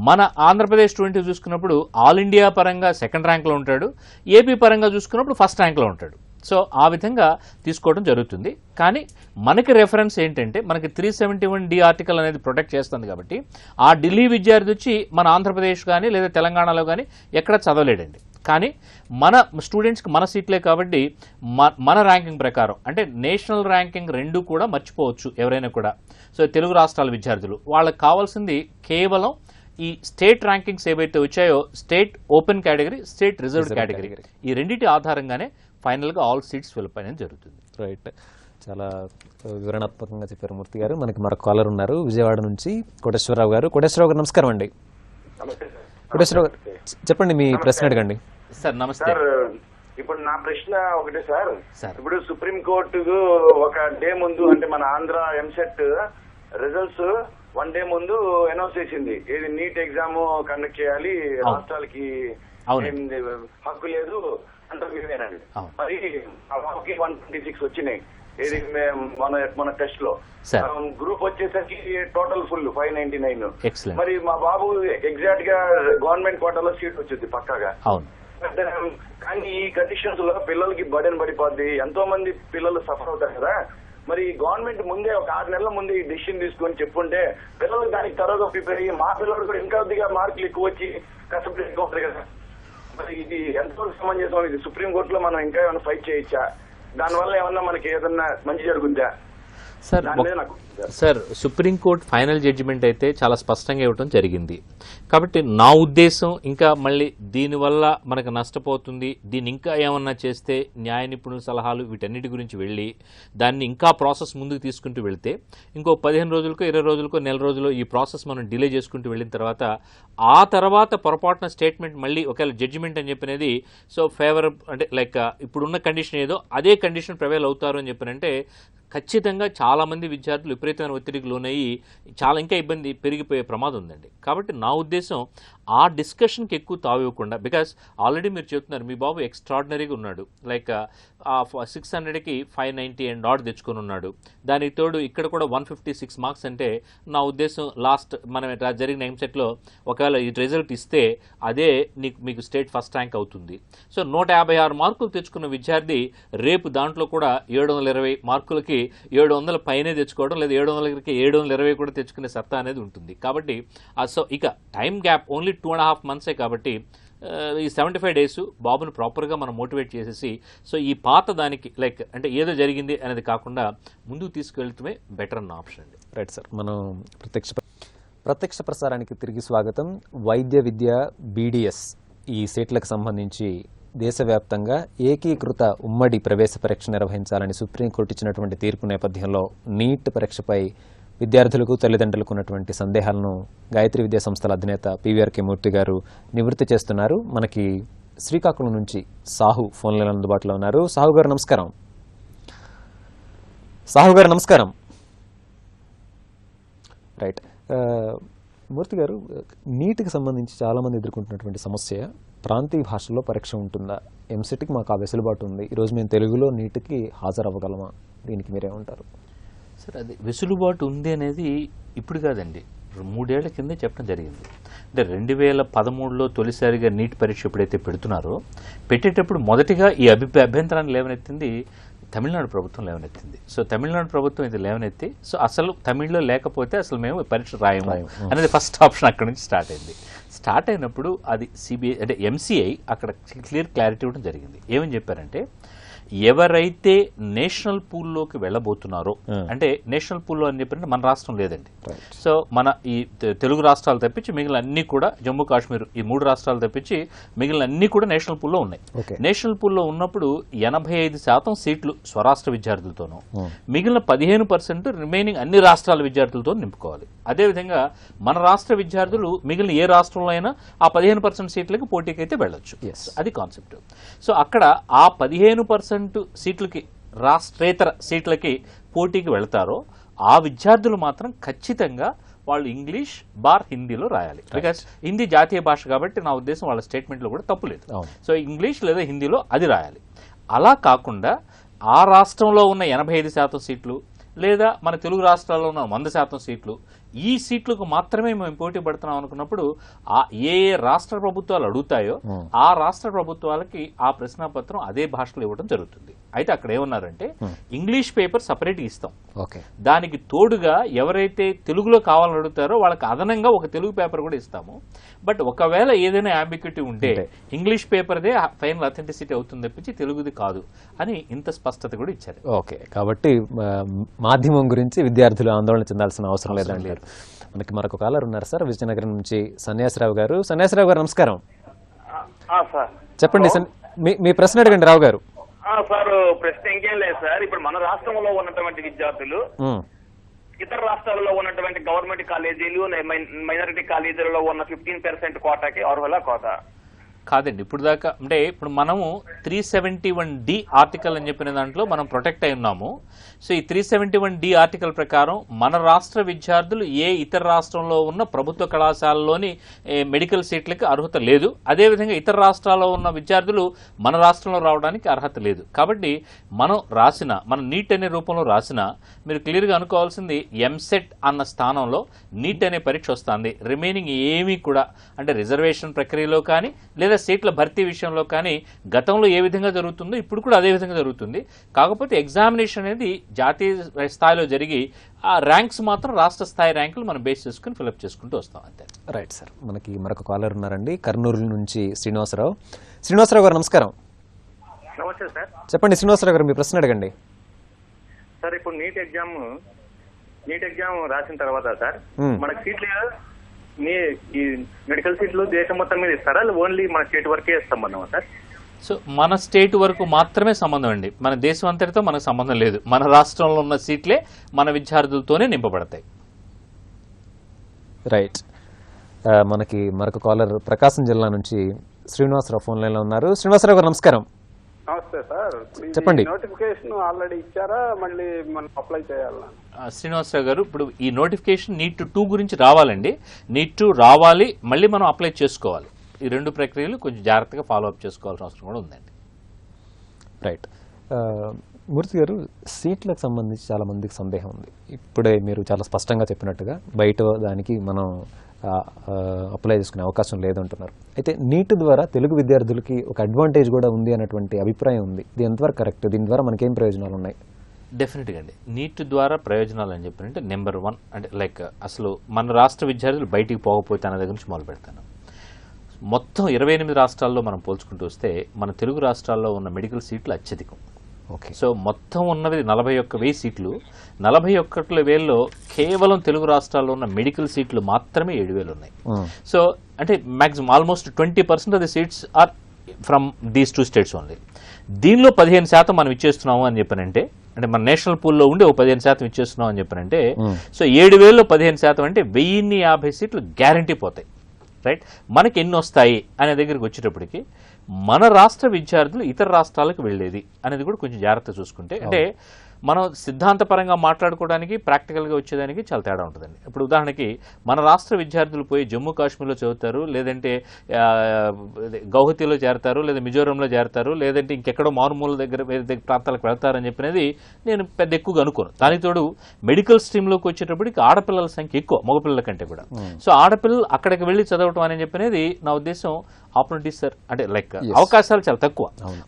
S2: మన ఆంధ్రప్రదేశ్ స్టూడెంట్ చూసుకున్నప్పుడు ఆల్ ఇండియా పరంగా సెకండ్ ర్యాంక్లో ఉంటాడు, ఏపీ పరంగా చూసుకున్నప్పుడు ఫస్ట్ ర్యాంక్లో ఉంటాడు. సో ఆ విధంగా తీసుకోవడం జరుగుతుంది. కానీ మనకి రెఫరెన్స్ ఏంటంటే మనకి 371D ఆర్టికల్ అనేది ప్రొటెక్ట్ చేస్తుంది కాబట్టి ఆ ఢిల్లీ విద్యార్థి వచ్చి మన ఆంధ్రప్రదేశ్ కానీ లేదా తెలంగాణలో కానీ ఎక్కడ చదవలేడండి. కానీ మన స్టూడెంట్స్కి మన సీట్లే కాబట్టి మన ర్యాంకింగ్ ప్రకారం అంటే నేషనల్ ర్యాంకింగ్ 2 కూడా మర్చిపోవచ్చు ఎవరైనా కూడా. సో తెలుగు రాష్ట్రాల విద్యార్థులు వాళ్ళకి కావాల్సింది కేవలం ఈ స్టేట్ ర్యాంకింగ్స్ ఏవైతే వచ్చాయో state open category, state reserved category ఈ రెండింటి ఆధారంగానే ఫైనల్గా ఆల్ సీట్స్ ఫిల్ అనేది జరుగుతుంది.
S1: రైట్, చాలా వివరణాత్మకంగా చెప్పారు మూర్తి గారు. మనకి మరొక కాలర్ ఉన్నారు విజయవాడ నుంచి కోటేశ్వరరావు గారు. కోటేశ్వరరావు గారు నమస్కారం అండి. కోటేశ్వరరావు గారు చెప్పండి, మీ ప్రశ్న అడగండి.
S2: సార్ నమస్తే.
S7: ఇప్పుడు నా ప్రశ్న ఒకటే సార్. ఇప్పుడు సుప్రీం కోర్టు ఒక డే ముందు అంటే మన ఆంధ్ర ఎంసెట్ రిజల్ట్స్ 1 డే ముందు అనౌన్స్ చేసింది. ఇది నీట్ ఎగ్జామ్ కండక్ట్ చేయాలి, రాష్ట్రాలకి హక్కు లేదు అంటారు. మరి ఆ బాబుకి 126 వచ్చినాయి. ఇది మన టెస్ట్ లో గ్రూప్ వచ్చేసరికి టోటల్ ఫుల్ 599. మరి మా బాబు ఎగ్జాక్ట్ గా గవర్నమెంట్ కోటాలో సీట్ వచ్చింది పక్కాగా. కానీ ఈ కండిషన్స్ లో పిల్లలకి బర్డెన్ పడిపోద్ది, ఎంతో మంది పిల్లలు సఫర్ అవుతారు కదా. మరి గవర్నమెంట్ ముందే ఒక 6 నెలల ముందే ఈ డిసిషన్ తీసుకొని చెప్పుంటే పిల్లలు దానికి తరువుగా ప్రిపేర్ అయ్యి మా పిల్లలు కూడా ఇంకా కొద్దిగా మార్కులు ఎక్కువ వచ్చి కష్టపడి ఎక్కువ ఉంటారు కదా. మరి ఇది ఎంతవరకు సమంజసం? ఇది సుప్రీంకోర్టులో మనం ఇంకా ఏమైనా ఫైట్ చేయొచ్చా? దానివల్ల ఏమన్నా మనకి ఏదన్నా మంచి జరుగుద్దా?
S2: సార్ సుప్రీంకోర్టు ఫైనల్ జడ్జిమెంట్ అయితే చాలా స్పష్టంగా ఇవ్వడం జరిగింది. కాబట్టి నా ఉద్దేశం ఇంకా మళ్ళీ దీనివల్ల మనకు నష్టపోతుంది, దీన్ని ఇంకా ఏమన్నా చేస్తే న్యాయ నిపుణుల సలహాలు వీటన్నిటి గురించి వెళ్ళి దాన్ని ఇంకా ప్రాసెస్ ముందుకు తీసుకుంటూ వెళ్తే ఇంకో 15 రోజులకో 20 రోజులకో నెల రోజుల్లో ఈ ప్రాసెస్ మనం డిలే చేసుకుంటూ వెళ్ళిన తర్వాత ఆ తర్వాత పొరపాటున స్టేట్మెంట్ మళ్ళీ ఒకవేళ జడ్జిమెంట్ అని చెప్పినది సో ఫేవర్ అంటే లైక్ ఇప్పుడున్న కండిషన్ ఏదో అదే కండిషన్ ప్రివైల్ అవుతారు అని చెప్పినంటే ఖచ్చితంగా చాలామంది విద్యార్థులు విపరీతమైన ఒత్తిడికి లోనయ్యి చాలా ఇంకా ఇబ్బంది పెరిగిపోయే ప్రమాదం ఉందండి. కాబట్టి నా ఉద్దేశం ఆ డిస్కషన్కి ఎక్కువ తావివ్వకుండా, బికాస్ ఆల్రెడీ మీరు చెప్తున్నారు మీ బాబు ఎక్స్ట్రాడినరీగా ఉన్నాడు, లైక్ 600కి 590 అండ్ డాట్ తెచ్చుకొని ఉన్నాడు, దానికి తోడు ఇక్కడ కూడా 156 మార్క్స్ అంటే నా ఉద్దేశం లాస్ట్ మనం జరిగిన ఎంసెట్లో ఒకవేళ ఈ రిజల్ట్ ఇస్తే అదే మీకు స్టేట్ ఫస్ట్ ర్యాంక్ అవుతుంది. సో 156 మార్కులు తెచ్చుకున్న విద్యార్థి రేపు దాంట్లో కూడా 720 మార్కులకి 700 పైనే తెచ్చుకోవడం, లేదా 700కి 720 కూడా తెచ్చుకునే సత్తా అనేది ఉంటుంది. కాబట్టి సో ఇక టైం గ్యాప్ ఓన్లీ 2.5 months కాబట్టి ఈ 75 days బాబుని ప్రాపర్గా మనం మోటివేట్ చేసేసి, సో ఈ పాత దానికి లైక్ అంటే ఏదో జరిగింది అనేది కాకుండా ముందుకు తీసుకెళ్తమే బెటర్ అన్న ఆప్షన్ అండి.
S1: రైట్ సార్, మనం ప్రత్యక్ష ప్రసారానికి తిరిగి స్వాగతం. వైద్య విద్య BDS ఈ సీట్లకు సంబంధించి దేశవ్యాప్తంగా ఏకీకృత ఉమ్మడి ప్రవేశ పరీక్ష నిర్వహించాలని సుప్రీంకోర్టు ఇచ్చినటువంటి తీర్పు నేపథ్యంలో నీట్ పరీక్షపై విద్యార్థులకు తల్లిదండ్రులకు ఉన్నటువంటి సందేహాలను గాయత్రి విద్యా సంస్థల అధినేత PVRK మూర్తి గారు నివృత్తి చేస్తున్నారు. మనకి శ్రీకాకుళం నుంచి సాహు ఫోన్లలో అందుబాటులో ఉన్నారు. సాహు గారు నమస్కారం. రైట్, మూర్తి గారు, నీట్కి సంబంధించి చాలామంది ఎదుర్కొంటున్నటువంటి సమస్య ప్రాంతీయ భాషల్లో పరీక్ష ఉంటుందా? ఎంసెట్కి మాకు ఆ వెసులుబాటు ఉంది, ఈరోజు మేము తెలుగులో నీట్కి హాజరవ్వగలమా? దీనికి మీరేమంటారు?
S2: సార్, అది వెసులుబాటు ఉంది అనేది ఇప్పుడు కాదండి, 3 ఏళ్ల కిందే చెప్పడం జరిగింది. అంటే 2013లో తొలిసారిగా నీట్ పరీక్ష ఎప్పుడైతే పెడుతున్నారో పెట్టేటప్పుడు మొదటిగా ఈ అభ్యంతరాన్ని లేవనెత్తింది తమిళనాడు ప్రభుత్వం లేవనెత్తింది. సో తమిళనాడు ప్రభుత్వం ఇది లేవనెత్తి, సో అసలు తమిళ్లో లేకపోతే అసలు మేము పరీక్ష రాయము అనేది ఫస్ట్ ఆప్షన్ అక్కడ నుంచి స్టార్ట్ అయింది. స్టార్ట్ అయినప్పుడు అది CBI అంటే MCI అక్కడ క్లియర్ క్లారిటీ ఇవ్వడం జరిగింది. ఏమని చెప్పారంటే, ఎవరైతే నేషనల్ పూల్లోకి వెళ్ళబోతున్నారో, అంటే నేషనల్ పూల్లో అని చెప్పారంటే మన రాష్ట్రం లేదండి. సో మన ఈ తెలుగు రాష్ట్రాలు తప్పించి మిగిలిన అన్ని కూడా, జమ్మూ కాశ్మీర్ ఈ 3 రాష్ట్రాలు తప్పించి మిగిలిన అన్ని కూడా నేషనల్ పూల్లో ఉన్నాయి. నేషనల్ పూల్లో ఉన్నప్పుడు 85% సీట్లు స్వరాష్ట్ర విద్యార్థులతోనూ, మిగిలిన 15% రిమైనింగ్ అన్ని రాష్ట్రాల విద్యార్థులతో నింపుకోవాలి. అదేవిధంగా మన రాష్ట్ర విద్యార్థులు మిగిలిన ఏ రాష్ట్రంలో అయినా ఆ 15% సీట్లకి పోటీకి అయితే వెళ్ళొచ్చు. అది కాన్సెప్ట్. సో అక్కడ ఆ 15% సీట్లకి, రాష్ట్రేతర సీట్లకి పోటీకి వెళ్తారో ఆ విద్యార్థులు మాత్రం ఖచ్చితంగా వాళ్ళు ఇంగ్లీష్ హిందీలో రాయాలి. బికాస్ హిందీ జాతీయ భాష కాబట్టి నా ఉద్దేశం వాళ్ళ స్టేట్మెంట్లో కూడా తప్పు లేదు. సో ఇంగ్లీష్ లేదా హిందీలో అది రాయాలి. అలా కాకుండా ఆ రాష్ట్రంలో ఉన్న 85% సీట్లు లేదా మన తెలుగు రాష్ట్రాల్లో ఉన్న 100% సీట్లు, ఈ సీట్లకు మాత్రమే మేము పోటీ పడుతున్నాం అనుకున్నప్పుడు ఏ రాష్ట్ర ప్రభుత్వాలు అడుగుతాయో ఆ రాష్ట్ర ప్రభుత్వాలకి ఆ ప్రశ్నాపత్రం అదే భాషలో ఇవ్వడం జరుగుతుంది. అయితే అక్కడ ఏమన్నారంటే, ఇంగ్లీష్ పేపర్ సపరేట్ ఇస్తాం, దానికి తోడుగా ఎవరైతే తెలుగులో కావాలని అడుగుతారో వాళ్ళకి అదనంగా ఒక తెలుగు పేపర్ కూడా ఇస్తాము. బట్ ఒకవేళ ఏదైనా అంబిగ్యూటీ ఉంటే ఇంగ్లీష్ పేపర్దే ఫైనల్ అథెంటిసిటీ అవుతుంది తప్పించి తెలుగుది కాదు అని ఇంత స్పష్టత కూడా ఇచ్చారు.
S1: ఓకే, కాబట్టి మాధ్యమం గురించి విద్యార్థులు ఆందోళన చెందాల్సిన అవసరం లేదండి. మనకి మరొక కాలర్ ఉన్నారు సార్, విజయనగరం నుంచి సన్యాసరావు గారు. సన్యాసరావు గారు నమస్కారం. చెప్పండి, మీ ప్రశ్న అడగండి రావు గారు.
S8: సార్, ప్రశ్న ఇంకేం లేదు సార్. ఇప్పుడు మన రాష్ట్రంలో ఉన్నటువంటి విద్యార్థులు ఇతర రాష్ట్రాలలో ఉన్నటువంటి గవర్నమెంట్ కాలేజీలు, మైనారిటీ కాలేజీలలో ఉన్న 15% కోటాకి అర్హుల కోట
S2: కాదండి. ఇప్పుడు దాకా అంటే ఇప్పుడు మనము 371D ఆర్టికల్ అని చెప్పిన దాంట్లో మనం ప్రొటెక్ట్ అయి ఉన్నాము. సో ఈ 371D ఆర్టికల్ ప్రకారం మన రాష్ట్ర విద్యార్థులు ఏ ఇతర రాష్ట్రంలో ఉన్న ప్రభుత్వ కళాశాలలోని మెడికల్ సీట్లకి అర్హత లేదు. అదేవిధంగా ఇతర రాష్ట్రాల్లో ఉన్న విద్యార్థులు మన రాష్ట్రంలో రావడానికి అర్హత లేదు. కాబట్టి మన నీట్ అనే రూపంలో రాసిన, మీరు క్లియర్గా అనుకోవాల్సింది ఎంసెట్ అన్న స్థానంలో నీట్ అనే పరీక్ష వస్తుంది. రిమైనింగ్ ఏమీ కూడా అంటే రిజర్వేషన్ ప్రక్రియలో కానీ లేదా సీట్ల భర్తీ విషయంలో కానీ గతంలో ఏ విధంగా జరుగుతుందో ఇప్పుడు కూడా అదే విధంగా జరుగుతుంది. కాకపోతే ఎగ్జామినేషన్ అనేది జాతీయ స్థాయిలో జరిగి ఆ ర్యాంక్స్ మాత్రం రాష్ట్ర స్థాయి ర్యాంకులు మనం బేస్ చేసుకుని ఫిల్అప్ చేసుకుంటూ వస్తాం అంతే.
S1: రైట్ సార్, మనకి మరొక కాలర్ ఉన్నారండి, కర్నూలు నుంచి శ్రీనివాసరావు. శ్రీనివాసరావు గారు నమస్కారం.
S8: నమస్తే సార్.
S1: చెప్పండి శ్రీనివాసరావు గారు, మీ ప్రశ్న అడగండి.
S8: సార్, ఇప్పుడు నీట్ ఎగ్జామ్ రాసిన తర్వాత సార్ మనకి సీట్లు ఈ మెడికల్ సీట్లు దేశం మొత్తం మీద ఇస్తారా, ఓన్లీ మన స్టేట్ వరకే ఇస్తాం మనం సార్?
S2: సో మన స్టేట్ వరకు మాత్రమే సంబంధం అండి, మన దేశం అంతటితో మనకు సంబంధం లేదు. మన రాష్ట్రంలో ఉన్న సీట్లే మన విద్యార్థులతోనే నింపబడతాయి.
S1: రైట్, మనకి మరొక కాలర్ ప్రకాశం జిల్లా నుంచి శ్రీనివాసరావు ఫోన్ లైన్ లో ఉన్నారు. శ్రీనివాసరావు గారు నమస్కారం.
S6: నమస్తే సార్.
S1: చెప్పండి.
S6: నోటిఫికేషన్ ఆల్రెడీ ఇచ్చారా, మళ్ళీ మనం అప్లై చేయాలా?
S2: శ్రీనివాసరావు గారు, ఇప్పుడు ఈ నోటిఫికేషన్ నీట్ 2 గురించి రావాలండి. నీట్ 2 రావాలి, మళ్ళీ మనం అప్లై చేసుకోవాలి. ఈ 2 ప్రక్రియలు కొంచెం జాగ్రత్తగా ఫాలో అప్ చేసుకోవాల్సిన అవసరం కూడా ఉందండి.
S1: రైట్. మూర్తి గారు, సీట్లకు సంబంధించి చాలా మందికి సందేహం ఉంది. ఇప్పుడే మీరు చాలా స్పష్టంగా చెప్పినట్టుగా బయట దానికి మనం అప్లై చేసుకునే అవకాశం లేదంటున్నారు. అయితే నీట్ ద్వారా తెలుగు విద్యార్థులకి ఒక అడ్వాంటేజ్ కూడా ఉంది అన్నటువంటి అభిప్రాయం ఉంది. ఇది ఎంతవరకు కరెక్ట్? దీని ద్వారా మనకేం ప్రయోజనాలు ఉన్నాయి?
S2: డెఫినెట్గా అండి. నీట్ ద్వారా ప్రయోజనాలు అని చెప్పారంటే నెంబర్ 1 అంటే లైక్ అసలు మన రాష్ట్ర విద్యార్థులు బయటికి పోకపోతే అనే దగ్గర నుంచి మొదలు పెడతాను. మొత్తం 28 రాష్ట్రాల్లో మనం పోల్చుకుంటూ వస్తే మన తెలుగు రాష్ట్రాల్లో ఉన్న మెడికల్ సీట్లు అత్యధికం.
S1: ఓకే.
S2: సో మొత్తం ఉన్నది 41,000 సీట్లు. 41,000లో కేవలం తెలుగు రాష్ట్రాల్లో ఉన్న మెడికల్ సీట్లు మాత్రమే 7,000 ఉన్నాయి. సో అంటే maximum almost 20% of the seats are from these 2 states only. దీనిలో 15% మనం ఇచ్చేస్తున్నాము అని చెప్పానంటే, అంటే మన నేషనల్ పూల్లో ఉండి 15% ఇచ్చేస్తున్నాం అని చెప్పానంటే, సో 7,000లో 15% అంటే 1050 సీట్లు గ్యారంటీ పోతాయి. రైట్. మనకి ఎన్ని వస్తాయి అనే దగ్గరికి వచ్చేటప్పటికి మన రాష్ట్ర విద్యార్థులు ఇతర రాష్ట్రాలకు వెళ్ళేది అనేది కూడా కొంచెం జాగ్రత్త చూసుకుంటే, అంటే మనం సిద్ధాంతపరంగా మాట్లాడుకోవడానికి ప్రాక్టికల్గా వచ్చేదానికి చాలా తేడా ఉంటుందండి. ఇప్పుడు ఉదాహరణకి మన రాష్ట్ర విద్యార్థులు పోయి జమ్మూ కాశ్మీర్లో చదువుతారు, లేదంటే గౌహతిలో చేరతారు, లేదా మిజోరంలో చేరతారు, లేదంటే ఇంకెక్కడో మారుమూల దగ్గర వేరే ప్రాంతాలకు వెళ్తారని చెప్పినది నేను పెద్ద ఎక్కువగా అనుకోను. దానికి తోడు మెడికల్ స్ట్రీమ్లోకి వచ్చేటప్పటికి ఆడపిల్లల సంఖ్య ఎక్కువ మగపిల్లల కంటే కూడా. సో ఆడపిల్లలు అక్కడికి వెళ్ళి చదవటం అని చెప్పినది నా ఉద్దేశం ఆపర్చునిటీస్ సార్, అంటే లైక్ అవకాశాలు చాలా తక్కువ.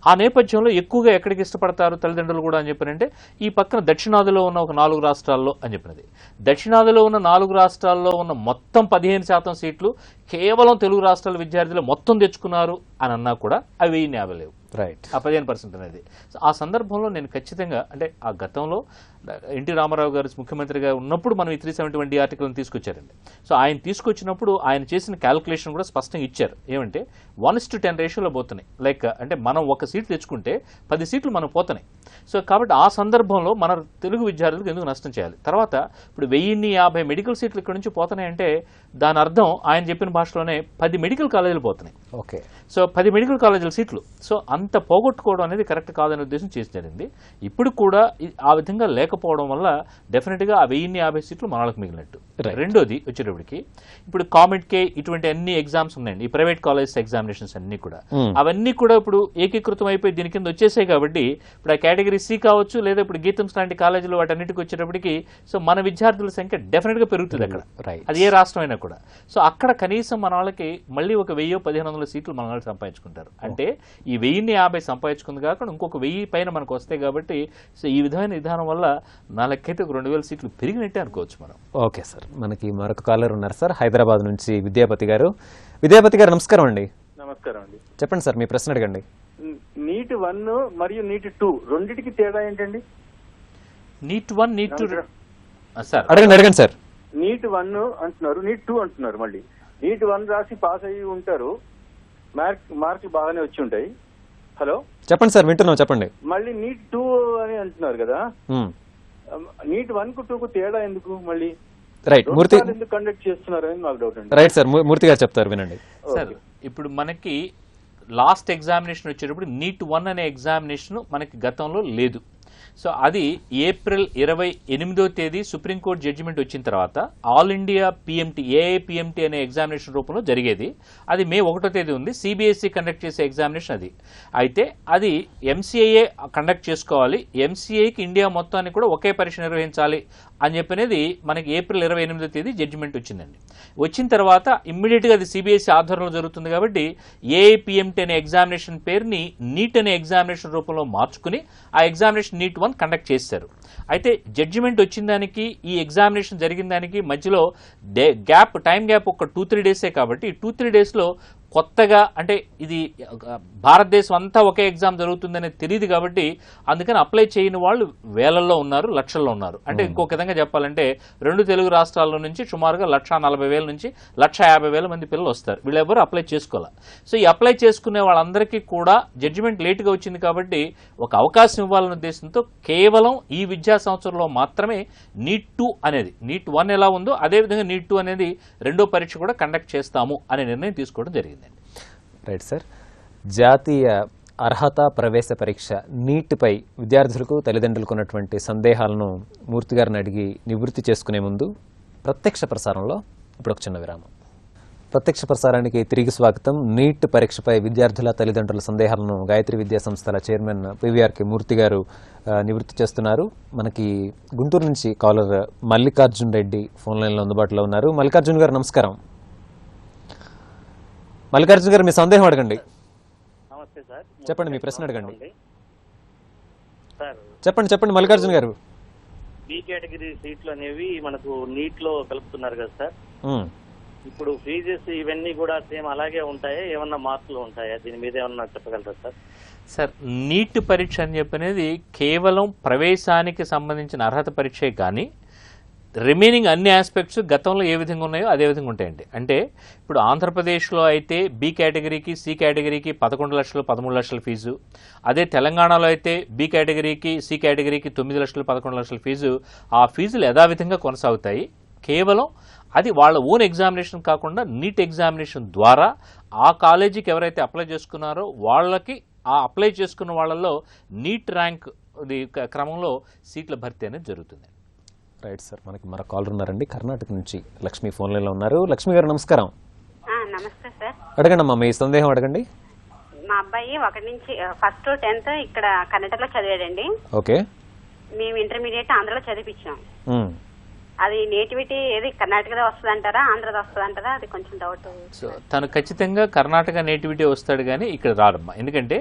S2: ఆ నేపథ్యంలో ఎక్కువగా ఎక్కడికి ఇష్టపడతారు తల్లిదండ్రులు కూడా అని చెప్పినంటే ఈ పక్కన దక్షిణాదిలో ఉన్న ఒక 4 రాష్ట్రాల్లో అని చెప్పినది. దక్షిణాదిలో ఉన్న 4 రాష్ట్రాల్లో ఉన్న మొత్తం 15% సీట్లు కేవలం తెలుగు రాష్ట్రాల విద్యార్థులు మొత్తం తెచ్చుకున్నారు అని అన్నా కూడా అవి 1050 లేవు.
S1: రైట్.
S2: ఆ 15% అనేది. ఆ సందర్భంలో నేను ఖచ్చితంగా అంటే ఆ గతంలో ఎన్టీ రామారావు గారు ముఖ్యమంత్రిగా ఉన్నప్పుడు మనం ఈ 371 ఆర్టికల్ని తీసుకొచ్చారండి. సో ఆయన తీసుకొచ్చినప్పుడు ఆయన చేసిన క్యాల్కులేషన్ కూడా స్పష్టంగా ఇచ్చారు. ఏమంటే 1:10 రేషియోలో పోతున్నాయి. లైక్ అంటే మనం 1 సీట్ తెచ్చుకుంటే 10 సీట్లు మనం పోతున్నాయి. సో కాబట్టి ఆ సందర్భంలో మన తెలుగు విద్యార్థులకు ఎందుకు నష్టం చేయాలి? తర్వాత ఇప్పుడు 1050 మెడికల్ సీట్లు ఇక్కడ నుంచి పోతున్నాయంటే దాని అర్థం ఆయన చెప్పిన భాషలోనే 10 మెడికల్ కాలేజీలు పోతున్నాయి.
S1: ఓకే.
S2: సో 10 మెడికల్ కాలేజీల సీట్లు. సో అంత పోగొట్టుకోవడం అనేది కరెక్ట్ కాదనే ఉద్దేశం చేసి జరిగింది. ఇప్పుడు కూడా ఆ విధంగా లేకపోవడం వల్ల డెఫినెట్గా ఆ 1050 సీట్లు మన వాళ్ళకి మిగిలినట్టు. రెండోది వచ్చేటప్పటికి ఇప్పుడు కామెంట్ కే ఇటువంటి అన్ని ఎగ్జామ్స్ ఉన్నాయండి, ఈ ప్రైవేట్ కాలేజ్ ఎగ్జామినేషన్స్ అన్ని కూడా, అవన్నీ కూడా ఇప్పుడు ఏకీకృతం అయిపోయి దీని కింద వచ్చేసాయి. కాబట్టి ఇప్పుడు ఆ కేటగిరీ సి కావచ్చు, లేదా ఇప్పుడు గీతంస్ లాంటి కాలేజీలు వాటన్నిటికి వచ్చేటప్పటికి సో మన విద్యార్థుల సంఖ్య డెఫినెట్ గా పెరుగుతుంది అక్కడ, అది ఏ రాష్ట్రం అయినా కూడా. సో అక్కడ కనీసం మన వాళ్ళకి మళ్ళీ ఒక 1000-1500 సీట్లు మన వాళ్ళు సంపాదించుకుంటారు. అంటే ఈ 1050 సంపాదించుకుంది కాకుండా ఇంకొక 1000 పైన మనకు వస్తాయి. కాబట్టి సో ఈ విధమైన విధానం వల్ల నా లెక్కైతే ఒక 2000 సీట్లు పెరిగినట్టే అనుకోవచ్చు మనం.
S1: ఓకే సార్, మనకి మరొక కాలర్ ఉన్నారు సార్, హైదరాబాద్ నుంచి విద్యాపతి గారు. విద్యాపతి గారు నమస్కారం అండి.
S9: నమస్కారం అండి.
S1: చెప్పండి సార్, మీ ప్రశ్న అడగండి.
S9: నీట్ 1 మరియు నీట్ 2 రెండింటికి తేడా ఏంటండి?
S2: నీట్ 1 నీట్ 2 సార్
S1: అడగండి సార్.
S9: నీట్ 1 అంటున్నారు, నీట్ 2 అంటున్నారు. మళ్ళీ నీట్ 1 రాసి పాస్ అయ్యి ఉంటారు, మార్కులు బాగానే వచ్చి ఉంటాయి. హలో
S1: చెప్పండి సార్, వింటున్నాం, చెప్పండి.
S9: మళ్ళీ నీట్ 2 అని అంటున్నారు కదా, నీట్ 1 కు 2 కు తేడా ఎందుకు? మళ్ళీ
S1: రైట్, మూర్తి
S9: ఎందుకు కండక్ట్ చేస్తున్నారు అని నాకు డౌట్ అండి.
S1: రైట్ సార్, మూర్తి గారు చెప్తారు, వినండి
S2: సార్. ఇప్పుడు మనకి లాస్ట్ ఎగ్జామినేషన్ వచ్చేటప్పుడు నీట్ 1 అనే ఎగ్జామినేషన్ మనకి గతంలో లేదు. సో అది ఏప్రిల్ 28వ తేదీ సుప్రీంకోర్టు జడ్జిమెంట్ వచ్చిన తర్వాత ఆల్ ఇండియా పిఎంటీ ఏఐపిఎంటీ అనే ఎగ్జామినేషన్ రూపంలో జరిగేది. అది మే 1వ తేదీ ఉంది. సిబిఎస్ఈ కండక్ట్ చేసే ఎగ్జామినేషన్ అది. అయితే అది ఎంసీఐఏ కండక్ట్ చేసుకోవాలి, ఎంసీఐకి ఇండియా మొత్తాన్ని కూడా ఒకే పరీక్ష నిర్వహించాలి అని చెప్పినది మనకి ఏప్రిల్ 28వ తేదీ జడ్జిమెంట్ వచ్చిందండి. వచ్చిన తర్వాత ఇమ్మీడియట్గా అది సిబిఎస్ఈ ఆధ్వర్యంలో జరుగుతుంది. కాబట్టి ఏఐపిఎంటీ అనే ఎగ్జామినేషన్ పేరుని నీట్ అనే ఎగ్జామినేషన్ రూపంలో మార్చుకుని ఆ ఎగ్జామినేషన్ నీట్ 1 కండక్ట్ చేశారు. అయితే జడ్జిమెంట్ వచ్చిన దానికి ఈ ఎగ్జామినేషన్ జరిగిన దానికి మధ్యలో టైం గ్యాప్ ఒక 2-3 డేసే. కాబట్టి 2-3 డేస్లో కొత్తగా అంటే ఇది భారతదేశం అంతా ఒకే ఎగ్జామ్ జరుగుతుందనేది తెలియదు. కాబట్టి అందుకని అప్లై చేయని వాళ్ళు వేలల్లో ఉన్నారు, లక్షల్లో ఉన్నారు. అంటే ఇంకొక విధంగా చెప్పాలంటే 2 తెలుగు రాష్ట్రాల నుంచి సుమారుగా 140,000 నుంచి 150,000 మంది పిల్లలు వస్తారు. వీళ్ళెవరు అప్లై చేసుకోవాలి. సో ఈ అప్లై చేసుకునే వాళ్ళందరికీ కూడా జడ్జిమెంట్ లేట్గా వచ్చింది. కాబట్టి ఒక అవకాశం ఇవ్వాలనే ఉద్దేశంతో కేవలం ఈ విద్యా సంవత్సరంలో మాత్రమే నీట్ 2 అనేది, నీట్ 1 ఎలా ఉందో అదేవిధంగా నీట్ 2 అనేది రెండో పరీక్ష కూడా కండక్ట్ చేస్తాము అనే నిర్ణయం తీసుకోవడం జరిగింది.
S1: రైట్ సార్, జాతీయ అర్హత ప్రవేశ పరీక్ష నీట్పై విద్యార్థులకు తల్లిదండ్రులకు ఉన్నటువంటి సందేహాలను మూర్తి గారిని అడిగి నివృత్తి చేసుకునే ముందు ప్రత్యక్ష ప్రసారంలో ఇప్పుడు ఒక చిన్న విరామం. ప్రత్యక్ష ప్రసారానికి తిరిగి స్వాగతం. నీట్ పరీక్షపై విద్యార్థుల తల్లిదండ్రుల సందేహాలను గాయత్రి విద్యా సంస్థల చైర్మన్ పివిఆర్కే మూర్తి గారు నివృత్తి చేస్తున్నారు. మనకి గుంటూరు నుంచి కాలర్ మల్లికార్జున్ రెడ్డి ఫోన్ లైన్లో అందుబాటులో ఉన్నారు. మల్లికార్జున్ గారు నమస్కారం. మల్లికార్జున్ గారు మీ సందేహం అడగండి.
S10: నమస్తే సార్.
S1: చెప్పండి, మీ ప్రశ్న అడగండి.
S10: సార్
S1: చెప్పండి మల్లికార్జున్ గారు.
S10: బి కేటగిరీ సీట్లు అనేవి మనకు నీట్ లో కలుపుతున్నారు కదా సార్. ఇప్పుడు ఫీజెస్ ఇవన్నీ కూడా సేమ్ అలాగే ఉంటాయా, ఏమన్నా మార్పులు ఉంటాయా? దీని మీద ఏమన్నా చెప్పగలరా సార్?
S2: సార్, నీట్ పరీక్ష అని చెప్పనేది కేవలం ప్రవేశానికి సంబంధించిన అర్హత పరీక్షే కానీ రిమైనింగ్ అన్ని ఆస్పెక్ట్స్ గతంలో ఏ విధంగా ఉన్నాయో అదే విధంగా ఉంటాయండి. అంటే ఇప్పుడు ఆంధ్రప్రదేశ్లో అయితే బి కేటగిరీకి సి కేటగిరీకి 11 లక్షలు 13 లక్షల ఫీజు, అదే తెలంగాణలో అయితే బి కేటగిరీకి సి కేటగిరీకి 9 లక్షలు 11 లక్షల ఫీజు. ఆ ఫీజులు యథావిధంగా కొనసాగుతాయి. కేవలం అది వాళ్ళ ఓన్ ఎగ్జామినేషన్ కాకుండా నీట్ ఎగ్జామినేషన్ ద్వారా ఆ కాలేజీకి ఎవరైతే అప్లై చేసుకున్నారో వాళ్ళకి ఆ అప్లై చేసుకున్న వాళ్ళలో నీట్ ర్యాంక్ క్రమంలో సీట్ల భర్తీ అనేది జరుగుతుంది.
S1: Right sir. మనకి మరో కాలర్ ఉన్నారండి, కర్ణాటక నుంచి లక్ష్మి ఫోన్ లైన్లో ఉన్నారు. లక్ష్మి గారు నమస్కారం.
S11: నమస్తే సార్.
S1: అడగండి అమ్మా, మీ సందేహం అడగండి.
S11: మా అబ్బాయి 1 నుంచి ఫస్ట్ 10th ఇక్కడ కర్ణాటకలో చదివాడండి.
S1: ఓకే.
S11: మేము ఇంటర్మీడియట్ ఆంధ్రలో చదివించాం. అది నేటివిటీ ఏది కర్ణాటకలో వస్తుందంటారా ఆంధ్రలో వస్తుందంటారా? అది కొంచెం డౌట్.
S2: సో తను ఖచ్చితంగా కర్ణాటక నేటివిటీ వస్తాడు కానీ ఇక్కడ రాడమ్మా. ఎందుకంటే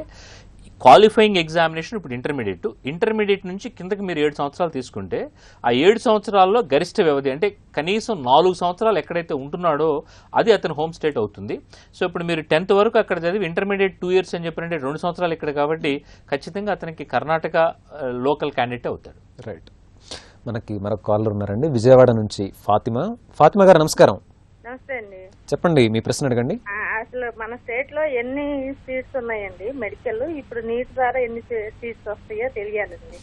S2: క్వాలిఫైయింగ్ ఎగ్జామినేషన్ ఇప్పుడు ఇంటర్మీడియట్ నుంచి కిందకి మీరు 7 సంవత్సరాలు తీసుకుంటే ఆ 7 సంవత్సరాల్లో గరిష్ట వ్యవధి అంటే కనీసం 4 సంవత్సరాలు ఎక్కడైతే ఉంటున్నాడో అది అతని హోమ్ స్టేట్ అవుతుంది. సో ఇప్పుడు మీరు 10th వరకు అక్కడ చదివి ఇంటర్మీడియట్ 2 years అని చెప్పారంటే 2 సంవత్సరాలు ఇక్కడ కాబట్టి ఖచ్చితంగా అతనికి కర్ణాటక లోకల్ క్యాండిడేట్ అవుతాడు.
S1: రైట్. మనకి మరొక కాలర్ ఉన్నారండి, విజయవాడ నుంచి ఫాతిమా గారు నమస్కారం.
S12: నమస్తే అండి.
S1: చెప్పండి, మీ ప్రశ్న అడగండి.
S12: అసలు మన స్టేట్ లో ఎన్ని సీట్స్ ఉన్నాయండి మెడికల్? ఇప్పుడు నీట్ ద్వారా ఎన్ని సీట్స్ వస్తాయో తెలియాలండి,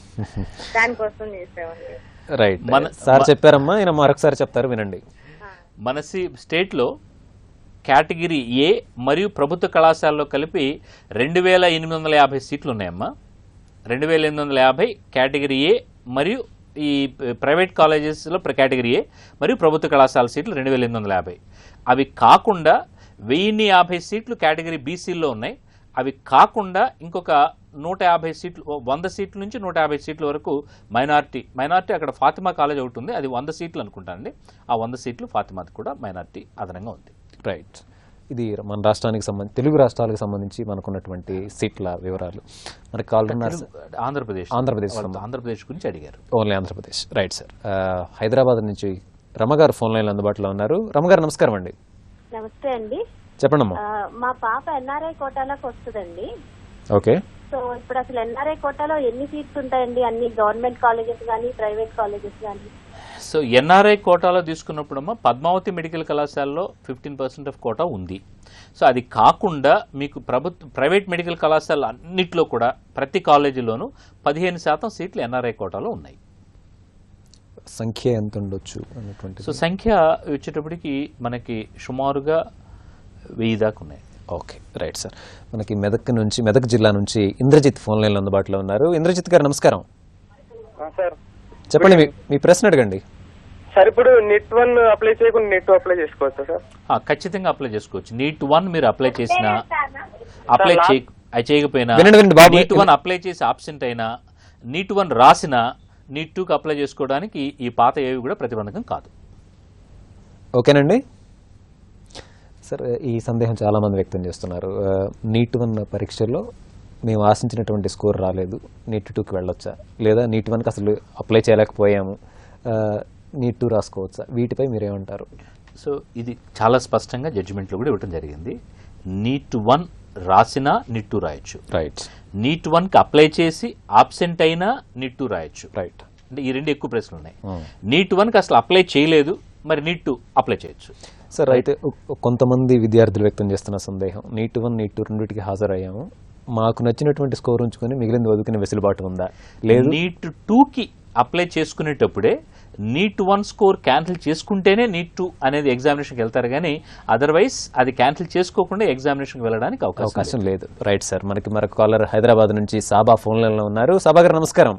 S12: దానికోసం చేసామండి.
S1: రైట్. సార్ చెప్పారమ్మా, ఈయన మరొకసారి చెప్తారు, వినండి.
S2: మన స్టేట్లో కేటగిరీ ఏ మరియు ప్రభుత్వ కళాశాలలో కలిపి 2850 సీట్లు ఉన్నాయమ్మా. 2850 కేటగిరీ ఏ మరియు ఈ ప్రైవేట్ కాలేజెస్లో కేటగిరీ ఏ మరియు ప్రభుత్వ కళాశాల సీట్లు 2850. అవి కాకుండా 1050 సీట్లు కేటగిరీ బీసీల్లో ఉన్నాయి. అవి కాకుండా ఇంకొక 150 సీట్లు, 100 సీట్ల నుంచి 150 సీట్ల వరకు మైనార్టీ అక్కడ ఫాతిమా కాలేజ్ ఒకటి ఉంది, అది 100 సీట్లు అనుకుంటానండి. ఆ 100 సీట్లు ఫాతిమాది కూడా మైనార్టీ అదనంగా ఉంది.
S1: రైట్. ఇది మన రాష్ట్రానికి సంబంధించి తెలుగు రాష్ట్రాలకు సంబంధించి మనకున్నటువంటి సీట్ల వివరాలు. మనకి కాలర్
S2: ఆంధ్రప్రదేశ్ గురించి అడిగారు.
S1: Only Andhra Pradesh. Right sir. Hyderabad నుంచి రమగారు ఫోన్ లైన్ అందుబాటులో ఉన్నారు. రమగారు నమస్కారం అండి.
S13: నమస్తే అండి.
S1: చెప్పండి అమ్మా.
S13: మా పాప ఎన్ఆర్ఐ కోటాలోకి వస్తుందండి.
S1: ఓకే.
S13: సో ఇప్పుడు అసలు ఎన్ఆర్ఐ కోటాలో ఎన్ని సీట్స్ ఉంటాయండి? అన్ని గవర్నమెంట్ కాలేజెస్ కానీ ప్రైవేట్ కాలేజెస్ కానీ?
S2: సో ఎన్ఆర్ఐ కోటాలో తీసుకున్నప్పుడమ్మా పద్మావతి మెడికల్ కళాశాలలో 15% ఆఫ్ కోటా ఉంది. సో అది కాకుండా మీకు ప్రైవేట్ మెడికల్ కళాశాల అన్నింటిలో కూడా ప్రతి కాలేజీలోనూ 15% సీట్లు ఎన్ఆర్ఐ కోటాలో ఉన్నాయి.
S1: సంఖ్య ఎంత ఉండొచ్చు?
S2: సో సంఖ్య వచ్చేటప్పటికి మనకి సుమారుగా 1000 దాకా ఉన్నాయి.
S1: ఓకే. Right sir. మనకి మెదక్ జిల్లా నుంచి ఇంద్రజిత్ ఫోన్ లైన్లో అందుబాటులో ఉన్నారు. ఇంద్రజిత్ గారు నమస్కారం. చెప్పండి, మీ ప్రశ్న అడగండి.
S14: సార్, ఇప్పుడు నీట్ 1 అప్లై చేయకుండా నీట్ 2 అప్లై చేసుకోవచ్చా సార్?
S2: ఖచ్చితంగా అప్లై చేసుకోవచ్చు. నీట్ 1 మీరు అప్లై చేసినా చేయకపోయినా, నీట్ 1 అప్లై చేసి ఆబ్సెంట్ అయినా, నీట్ 1 రాసినా నీట్ 2కి అప్లై చేసుకోవడానికి ఈ పాత ఏవి కూడా ప్రతిబంధకం కాదు.
S1: ఓకేనండి సార్. ఈ సందేహం చాలా మంది వ్యక్తం చేస్తున్నారు. నీట్ 1 పరీక్షల్లో మేము ఆశించినటువంటి స్కోర్ రాలేదు, నీట్ 2కి వెళ్ళొచ్చా, లేదా నీట్ 1కి అసలు అప్లై చేయలేకపోయాము, నీట్ 2 రాసుకోవచ్చా? వీటిపై మీరేమంటారు?
S2: సో ఇది చాలా స్పష్టంగా జడ్జిమెంట్లో కూడా ఇవ్వడం జరిగింది. నీట్ 1 రాసినా నీట్ 2 రాయొచ్చు.
S1: రైట్.
S2: నీట్ 1కి అప్లై చేసి ఆబ్సెంట్ అయినా నీట్ 2 రాయొచ్చు.
S1: రైట్.
S2: అంటే ఈ రెండు ఎక్కువ ప్రశ్నలు ఉన్నాయి. నీట్ 1కి అసలు అప్లై చేయలేదు, మరి నీట్ 2 అప్లై చేయొచ్చు.
S1: సార్, అయితే కొంతమంది విద్యార్థులు వ్యక్తం చేస్తున్న సందేహం, నీట్ 1 నీట్ 2 రెండింటికి హాజరయ్యాము, మాకు నచ్చినటువంటి స్కోర్ ఉంచుకొని మిగిలిన వదుకునే వెసులుబాటు ఉందా? లేదు.
S2: నీట్ 2కి అప్లై చేసుకునేటప్పుడే నీట్ 1 స్కోర్ క్యాన్సిల్ చేసుకుంటేనే నీట్ 2 అనేది ఎగ్జామినేషన్కి వెళ్తారు, కానీ అదర్వైజ్ అది క్యాన్సిల్ చేసుకోకుండా ఎగ్జామినేషన్కి వెళ్ళడానికి అవకాశం
S1: లేదు. Right sir. మనకి మరొక కాలర్ హైదరాబాద్ నుంచి సాబా ఫోన్ లైన్ లో ఉన్నారు. సాబా గారు నమస్కారం.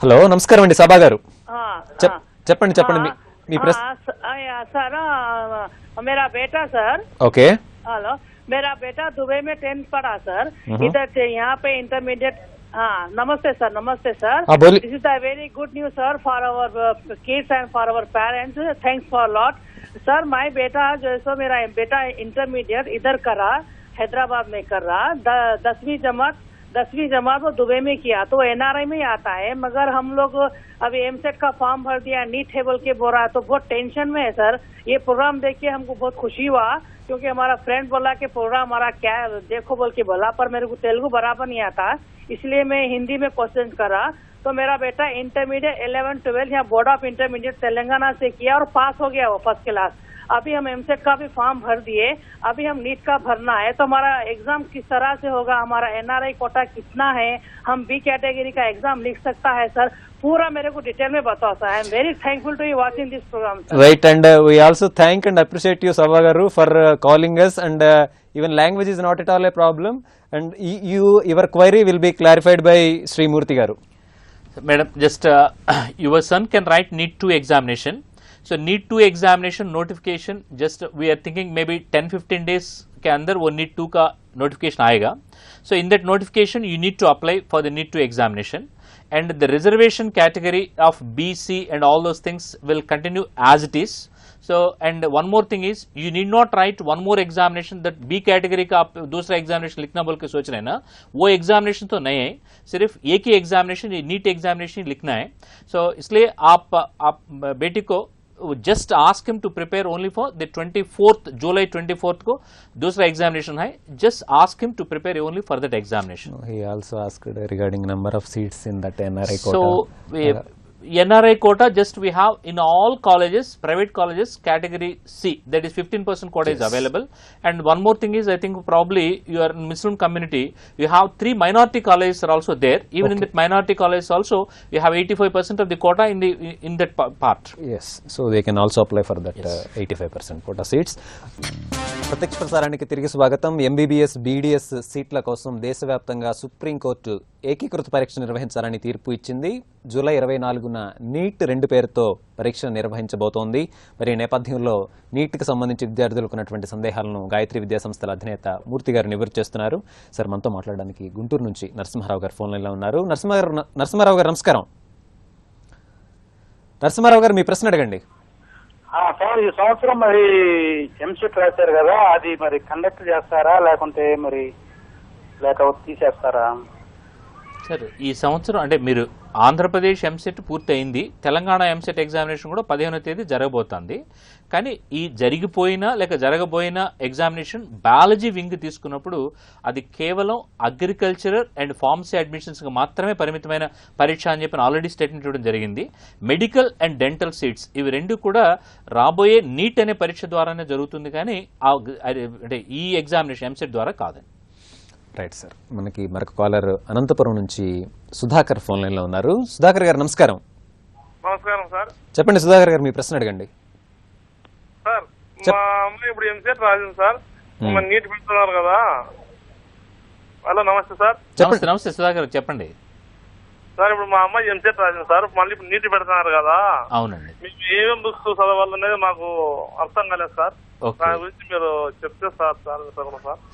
S1: హలో, నమస్కారం అండి సాబా గారు. చెప్పండి మీ ప్రశ్న.
S15: सर मेरा बेटा सर.
S1: ओके.
S15: हेलो, मेरा बेटा दुबई में 10th पढ़ा सर. इधर से यहाँ पे इंटरमीडिएट. हाँ, नमस्ते sir. This is the very good news sir for our kids and for our parents. Thanks for lot sir. My बेटा जो सो मेरा बेटा इंटरमीडिएट इधर कर रहा, हैदराबाद में कर रहा. 10वीं जमात वो दुबई में किया, तो एनआरआई में आता है, मगर हम लोग अभी एमसेट का फॉर्म भर दिया, नीट टेबल के बोल रहा, तो बहुत टेंशन में है सर. ये प्रोग्राम देख के हमको बहुत खुशी हुआ, क्योंकि हमारा फ्रेंड बोला कि प्रोग्राम हमारा क्या देखो बोल के बोला, पर मेरे को तेलुगु बराबर नहीं आता, इसलिए मैं हिंदी में क्वेश्चन करा. तो मेरा बेटा इंटरमीडिएट 11, 12 यहाँ बोर्ड ऑफ इंटरमीडिएट तेलंगाना से किया और पास हो गया वो फर्स्ट क्लास. अभी हम एमसेट का भी फॉर्म भर दिए, अभी हम नीट का भरना है. तो हमारा एग्जाम किस तरह से होगा, हमारा एनआरआई कोटा कितना है, हम बी कैटेगरी का एग्जाम लिख सकता है सर, पूरा मेरे को डिटेल में बताओ sir. I am very thankful to you watching this programme.
S1: Right, and we also thank and appreciate you Sabha garu for calling us, and even language is not at all a problem, and your query will be clarified by Sri Murthy garu.
S2: Madam, just your son can write NEET 2 examination. So NEET 2 examination notification just we are thinking maybe 10-15 days के अंदर वो NEET 2 का notification आएगा. So in that notification you need to apply for the NEET 2 examination, and the reservation category of B, C and all those things will continue as it is. So and one more thing is you need not write one more examination that B category का आप दूसरा examination लिखना बोल के सोच रहे हैं ना, वो examination तो नहीं है, सिर्फ एक ही examination NEET examination लिखना है. So इसलिए आप बेटी को just ask him to prepare only for the 24th July 24th को दूसरा examination है, just ask him to prepare only for that examination.
S1: He also asked regarding number of seats in that NRI quota.
S2: So NRI quota just we have in all colleges, private colleges category C, that is 15% quota is available. And one more thing is, I think probably you are in Muslim community, you have 3 minority colleges are also there. Even in that minority colleges also you have 85% of the quota in that part.
S1: Yes, so they can also apply for that 85% quota seats. ప్రత్యక్ష ప్రసారానికి తిరిగి స్వాగతం. MBBS BDS సీట్ల కోసం దేశవ్యాప్తంగా supreme court ఏకీకృత పరీక్ష నిర్వహించాలని తీర్పు ఇచ్చింది. జూలై 24న నీట్ 2 పేరుతో పరీక్ష నిర్వహించబోతోంది. మరి ఈ నేపథ్యంలో నీట్కి సంబంధించి విద్యార్థులకు ఉన్నటువంటి సందేహాలను గాయత్రి విద్యాసంస్థల అధినేత మూర్తి గారు నివృత్తి చేస్తున్నారు. సార్, మనతో మాట్లాడడానికి గుంటూరు నుంచి నరసింహారావు గారు ఫోన్ లైన్లో ఉన్నారు. నరసింహారావు గారు నమస్కారం. నరసింహారావు గారు, మీ ప్రశ్న అడగండి.
S16: సార్, ఈ సంవత్సరం మరి ఎంసెట్ రాశారు కదా, అది మరి కండక్ట్ చేస్తారా లేకుంటే లేక తీసేస్తారా?
S2: సార్, ఈ సంవత్సరం అంటే మీరు ఆంధ్రప్రదేశ్ ఎంసెట్ పూర్తి అయింది, తెలంగాణ ఎంసెట్ ఎగ్జామినేషన్ కూడా 15వ తేదీ జరగబోతోంది. కానీ ఈ జరిగిపోయిన లేక జరగబోయిన ఎగ్జామినేషన్ బయాలజీ వింగ్ తీసుకున్నప్పుడు అది కేవలం అగ్రికల్చరల్ అండ్ ఫార్మసీ అడ్మిషన్స్కి మాత్రమే పరిమితమైన పరీక్ష అని చెప్పి ఆల్రెడీ స్టేట్మెంట్ ఇవ్వడం జరిగింది. మెడికల్ అండ్ డెంటల్ సీట్స్ ఇవి రెండు కూడా రాబోయే నీట్ అనే పరీక్ష ద్వారానే జరుగుతుంది, కానీ అంటే ఈ ఎగ్జామినేషన్ ఎంసెట్ ద్వారా కాదండి.
S1: Right sir. మనకి మరొక కాలర్ అనంతపురం నుంచి సుధాకర్ ఫోన్ లైన్ లో ఉన్నారు. సుధాకర్ గారు నమస్కారం.
S6: నమస్కారం సార్.
S1: చెప్పండి సుధాకర్ గారు, మీ ప్రశ్న అడగండి.
S6: సార్, మా అమ్మాయి ఇప్పుడు ఎంసెట్ రాసింది సార్, నీట్ పెడుతున్నారు కదా. హలో, నమస్తే సార్.
S2: నమస్తే. నమస్తే సుధాకర్, చెప్పండి
S6: సార్. ఇప్పుడు మా అమ్మాయి ఎంసెట్ రాసింది సార్, మళ్ళీ ఇప్పుడు నీట్ పెడుతున్నారు కదా.
S2: అవునండి.
S6: మీకు ఏమేమి బుక్స్ చదవాలనేది మాకు అర్థం కాలేదు సార్, దాని గురించి మీరు చెప్తే సార్.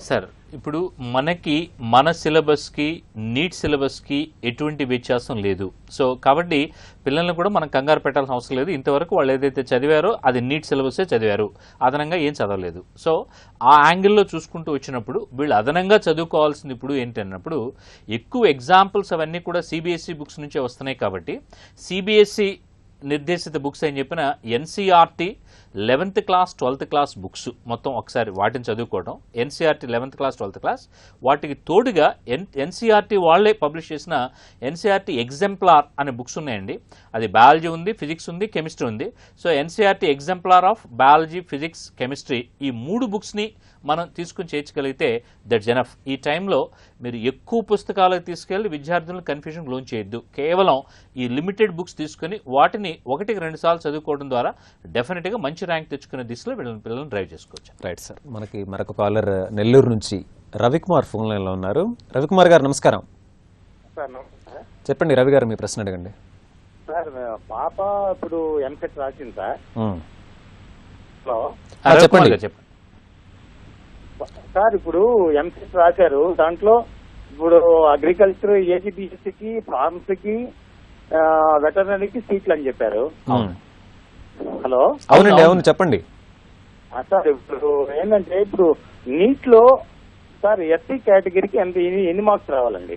S2: సార్, ఇప్పుడు మనకి మన సిలబస్కి నీట్ సిలబస్కి ఎటువంటి వ్యత్యాసం లేదు. సో కాబట్టి పిల్లల్ని కూడా మనం కంగారు పెట్టాల్సిన అవసరం లేదు. ఇంతవరకు వాళ్ళు ఏదైతే చదివారో అది నీట్ సిలబసే చదివారు, అదనంగా ఏం చదవలేదు. సో ఆ యాంగిల్లో చూసుకుంటూ వచ్చినప్పుడు వీళ్ళు అదనంగా చదువుకోవాల్సింది ఇప్పుడు ఏంటన్నప్పుడు ఎక్కువ ఎగ్జాంపుల్స్ అవన్నీ కూడా సిబిఎస్ఈ బుక్స్ నుంచే వస్తున్నాయి. కాబట్టి సిబిఎస్ఈ నిర్దేశిత బుక్స్ అని చెప్పిన NCERT, 11th class 12th class books మొత్తం ఒకసారి వాటిని చదువుకోవడం, NCERT 11th class 12th class, వాటికి తోడుగా ఎన్సీఆర్టీ వాళ్లే పబ్లిష్ చేసిన ఎన్సీఆర్టీ ఎగ్జాంప్లార్ అనే బుక్స్ ఉన్నాయండి. అది బయాలజీ ఉంది, ఫిజిక్స్ ఉంది, కెమిస్ట్రీ ఉంది. So NCERT exemplar of biology, physics, chemistry ఈ 3 బుక్స్ని మనం తీసుకుని చేర్చగలిగితే దట్స్ ఎనఫ్. ఈ టైంలో మీరు ఎక్కువ పుస్తకాలకు తీసుకెళ్లి విద్యార్థులను కన్ఫ్యూజన్ లోన్ చేయొద్దు. కేవలం ఈ లిమిటెడ్ బుక్స్ తీసుకుని వాటిని 1-2 సార్లు చదువుకోవడం ద్వారా డెఫినెట్గా మంచి ర్యాంక్ తెచ్చుకునే దిశలో పిల్లలను డ్రైవ్ చేసుకోవచ్చు.
S1: Right sir. మనకి మరొక కాలర్ నెల్లూరు నుంచి రవికుమార్ ఫోన్ లైన్లో ఉన్నారు. రవికుమార్ గారు నమస్కారం. చెప్పండి రవి గారు, మీ ప్రశ్న అడగండి.
S17: సార్ పాప ఇప్పుడు ఎంసెట్ రాసింది సార్.
S1: చెప్పండి.
S17: సార్ ఇప్పుడు ఎంసెట్ రాశారు, దాంట్లో ఇప్పుడు అగ్రికల్చర్, ఏజీబీఎస్సీకి, ఫార్మసీ కి, వెటర్నరీకి సీట్లు అని చెప్పారు. హలో,
S1: అవునండి, అవును చెప్పండి
S17: సార్. ఇప్పుడు ఏంటంటే ఇప్పుడు నీట్ లో సార్ ఎస్సీ కేటగిరీకి ఎన్ని మార్క్స్ రావాలండి?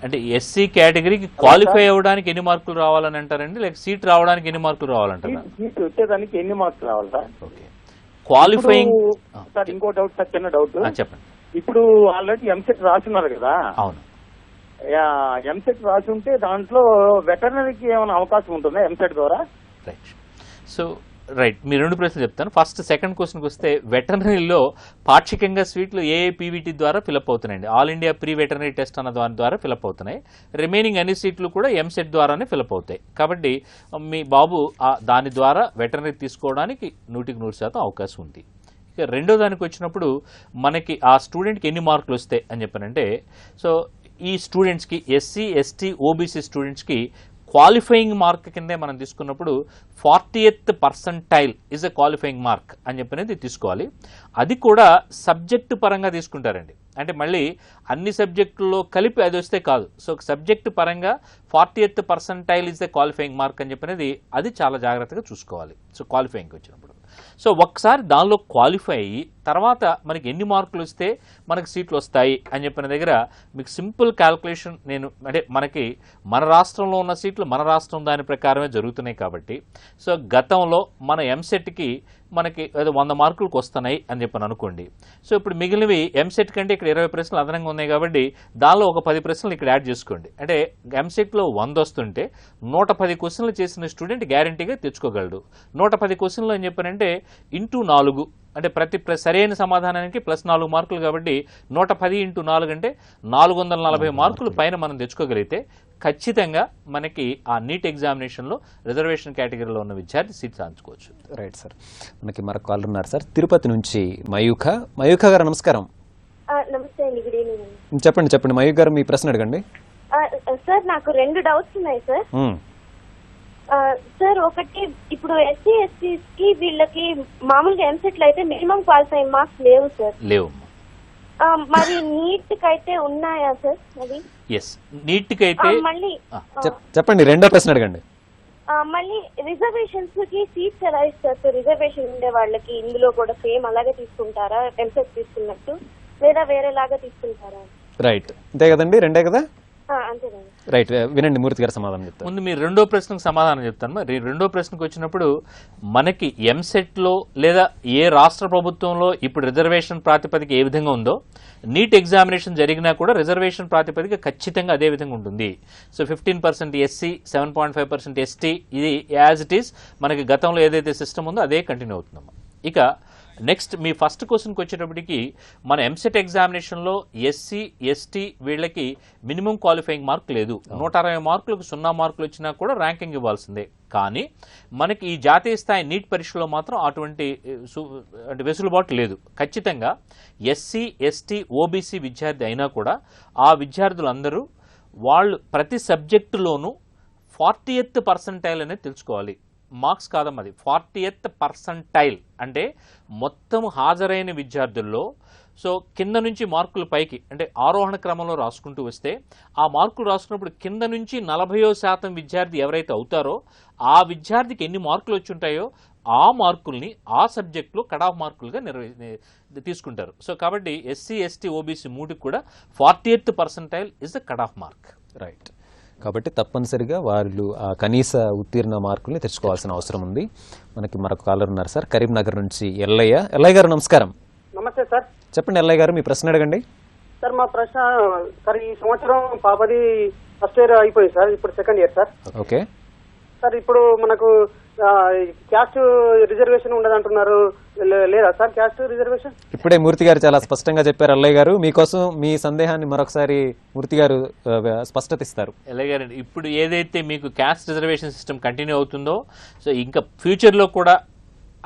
S2: అంటే ఎస్సీ కేటగిరీకి క్వాలిఫై అవ్వడానికి ఎన్ని మార్కులు రావాలని అంటారండి, లేక సీట్ రావడానికి ఎన్ని మార్కులు రావాలంటారా?
S17: సీట్ వచ్చేదానికి ఎన్ని మార్క్స్ రావాలి సార్?
S2: Okay, qualifying.
S17: సార్ ఇంకో డౌట్ సార్, చిన్న డౌట్.
S2: చెప్పండి.
S17: ఇప్పుడు ఆల్రెడీ ఎంసెట్ రాస్తున్నారు కదా.
S2: అవును.
S17: ఎంసెట్ రాసి ఉంటే దాంట్లో వెటర్నరీకి ఏమైనా అవకాశం ఉంటుందా ఎంసెట్ ద్వారా?
S2: రైట్. సో రైట్, మీ 2 ప్రశ్నలు చెప్తాను. ఫస్ట్ సెకండ్ క్వశ్చన్కి వస్తే, వెటర్నరీలో పాక్షికంగా సీట్లు ఏఐపీవీటీ ద్వారా ఫిలప్ అవుతున్నాయండి. All India pre veterinary test అన్న దాని ద్వారా ఫిలప్ అవుతున్నాయి. రిమైనింగ్ అన్ని సీట్లు కూడా ఎంసెట్ ద్వారానే ఫిలప్ అవుతాయి. కాబట్టి మీ బాబు దాని ద్వారా వెటర్నరీ తీసుకోవడానికి 100% అవకాశం ఉంది. ఇక రెండో దానికి వచ్చినప్పుడు మనకి ఆ స్టూడెంట్కి ఎన్ని మార్కులు వస్తాయి అని చెప్పానంటే, సో ఈ స్టూడెంట్స్కి ఎస్సీ, ఎస్టీ, ఓబీసీ స్టూడెంట్స్కి క్వాలిఫైయింగ్ మార్క్ కిందే మనం తీసుకున్నప్పుడు 40th percentile is a qualifying mark అని చెప్పినది తీసుకోవాలి. అది కూడా సబ్జెక్టు పరంగా తీసుకుంటారండి. అంటే మళ్ళీ అన్ని సబ్జెక్టుల్లో కలిపి అది వస్తే కాదు. సో సబ్జెక్టు పరంగా 40th percentile is a qualifying mark అని చెప్పినది అది చాలా జాగ్రత్తగా చూసుకోవాలి. సో క్వాలిఫైయింగ్కి వచ్చినప్పుడు సో ఒక్కసారి దానిలో క్వాలిఫై అయ్యి తర్వాత మనకి ఎన్ని మార్కులు వస్తే మనకి సీట్లు వస్తాయి అని చెప్పిన దగ్గర మీకు సింపుల్ క్యాల్కులేషన్ అంటే మనకి మన రాష్ట్రంలో ఉన్న సీట్లు మన రాష్ట్రం దాని ప్రకారమే జరుగుతున్నాయి. కాబట్టి సో గతంలో మన ఎంసెట్కి మనకి ఏదో 100 మార్కులకు వస్తున్నాయి అని చెప్పని అనుకోండి. సో ఇప్పుడు మిగిలినవి ఎంసెట్ కంటే ఇక్కడ 20 ప్రశ్నలు అదనంగా ఉన్నాయి కాబట్టి దానిలో ఒక 10 ప్రశ్నలు ఇక్కడ యాడ్ చేసుకోండి. అంటే ఎంసెట్లో 100 వస్తుంటే 110 క్వశ్చన్లు చేసిన స్టూడెంట్ గ్యారంటీగా తెచ్చుకోగలడు. 110 క్వశ్చన్లు అని చెప్పారంటే ఇంటూ 4 అంటే ప్రతి సరైన సమాధానానికి +4 మార్కులు. కాబట్టి 110 × 4 అంటే 440 మార్కులు పైన మనం తెచ్చుకోగలిగితే ఖచ్చితంగా మనకి ఆ నీట్ ఎగ్జామినేషన్లో రిజర్వేషన్ కేటగిరీలో ఉన్న విద్యార్థి సీట్ సాధించుకోవచ్చు.
S1: Right sir. మనకి మరొక కాలర్ ఉన్నారు సార్, తిరుపతి నుంచి మయూఖ. మయూఖ గారు నమస్కారం.
S13: నమస్తే అండి, గుడ్ ఈవినింగ్.
S1: చెప్పండి మయూఖ గారు, మీ ప్రశ్న అడగండి.
S13: సార్ నాకు 2 డౌట్స్ ఉన్నాయి సార్. సార్ ఒకటి, ఇప్పుడు ఎస్సీ ఎస్టీస్ కి వీళ్ళకి మామూలుగా ఎంసెట్లు అయితే మినిమం క్వాలిఫైయింగ్ మార్క్స్ లేవు సార్.
S2: లేవు.
S13: మరి నీట్ కి అయితే ఉన్నాయా సార్? అది
S2: నీట్ కి అయితే
S13: మళ్ళీ
S1: చెప్పండి, రెండో ప్రశ్న అడగండి.
S13: మళ్ళీ రిజర్వేషన్స్ కి సీట్స్ ఎలా ఇస్తారు సార్? రిజర్వేషన్ ఉండే వాళ్ళకి ఇందులో కూడా సేమ్ అలాగే తీసుకుంటారా ఎంసెట్ తీసుకున్నట్టు, లేదా వేరేలాగా తీసుకుంటారా?
S1: రైట్, అంతే కదండి, రెండే కదా?
S13: అంతేనండి.
S1: రైట్, వినండి మూర్తి గారు సమాధానం చెప్తారు.
S2: ముందు మీరు రెండో ప్రశ్నకు సమాధానం చెప్తాను. మరి రెండో ప్రశ్నకు వచ్చినప్పుడు మనకి ఎంసెట్లో లేదా ఏ రాష్ట్ర ప్రభుత్వంలో ఇప్పుడు రిజర్వేషన్ ప్రాతిపదిక ఏ విధంగా ఉందో నీట్ ఎగ్జామినేషన్ జరిగినా కూడా రిజర్వేషన్ ప్రాతిపదిక ఖచ్చితంగా అదే విధంగా ఉంటుంది. సో 15% ఎస్సీ, 7.5% ఎస్టీ, ఇది యాజ్ ఇట్ ఈస్ మనకి గతంలో ఏదైతే సిస్టమ్ ఉందో అదే కంటిన్యూ అవుతుందమ్మా. ఇక నెక్స్ట్ మీ ఫస్ట్ క్వశ్చన్కి వచ్చేటప్పటికి మన ఎంసెట్ ఎగ్జామినేషన్లో ఎస్సీ, ఎస్టీ వీళ్ళకి మినిమం క్వాలిఫైయింగ్ మార్క్ లేదు. 160 మార్కులకు 0 మార్కులు వచ్చినా కూడా ర్యాంకింగ్ ఇవ్వాల్సిందే. కానీ మనకి ఈ జాతీయ స్థాయి నీట్ పరీక్షలో మాత్రం అటువంటి వెసులుబాటు లేదు. ఖచ్చితంగా ఎస్సీ, ఎస్టీ, ఓబీసీ విద్యార్థి అయినా కూడా ఆ విద్యార్థులందరూ వాళ్ళు ప్రతి సబ్జెక్టులోనూ 40th పర్సంటైల్ అనేది తెలుసుకోవాలి. మార్క్స్ కాదమ్మా, అది 40th పర్సంటైల్ అంటే మొత్తం హాజరైన విద్యార్థుల్లో సో కింద నుంచి మార్కులు పైకి అంటే ఆరోహణ క్రమంలో రాసుకుంటూ వస్తే ఆ మార్కులు రాసుకున్నప్పుడు కింద నుంచి 40% విద్యార్థి ఎవరైతే అవుతారో ఆ విద్యార్థికి ఎన్ని మార్కులు వచ్చి ఉంటాయో ఆ మార్కుల్ని ఆ సబ్జెక్టులో కట్ ఆఫ్ మార్కులుగా తీసుకుంటారు. సో కాబట్టి ఎస్సీ, ఎస్టీ, ఓబీసీ 3కి కూడా 40th percentile is the cut off mark.
S1: Right, కాబట్టి తప్పనిసరిగా వాళ్ళు ఆ కనీస ఉత్తీర్ణ మార్కుల్ని తెచ్చుకోవాల్సిన అవసరం ఉంది. మనకి మరొక కాలర్ ఉన్నారు సార్, కరీంనగర్ నుంచి ఎల్లయ్య గారు నమస్కారం.
S18: నమస్తే సార్.
S1: చెప్పండి ఎల్లయ్య గారు, మీ ప్రశ్న అడగండి.
S18: సార్ మా ప్రశ్న సార్, ఈ సంవత్సరం పాపది ఫస్ట్ ఇయర్ అయిపోయింది సార్, ఇప్పుడు second year sir.
S1: Okay
S18: sir, ఇప్పుడు మనకు క్యాస్ట్ రిజర్వేషన్ ఉండదంటున్నారు, లేదా సార్ క్యాస్ట్ రిజర్వేషన్?
S1: ఇప్పుడే మూర్తి గారు చాలా స్పష్టంగా చెప్పారు. అల్లయ్య గారు, మీకోసం మీ సందేహాన్ని మరొకసారి మూర్తి గారు స్పష్టత ఇస్తారు.
S2: అల్లయ్య గారు, ఇప్పుడు ఏదైతే మీకు క్యాస్ట్ రిజర్వేషన్ సిస్టమ్ కంటిన్యూ అవుతుందో, సో ఇంకా ఫ్యూచర్లో కూడా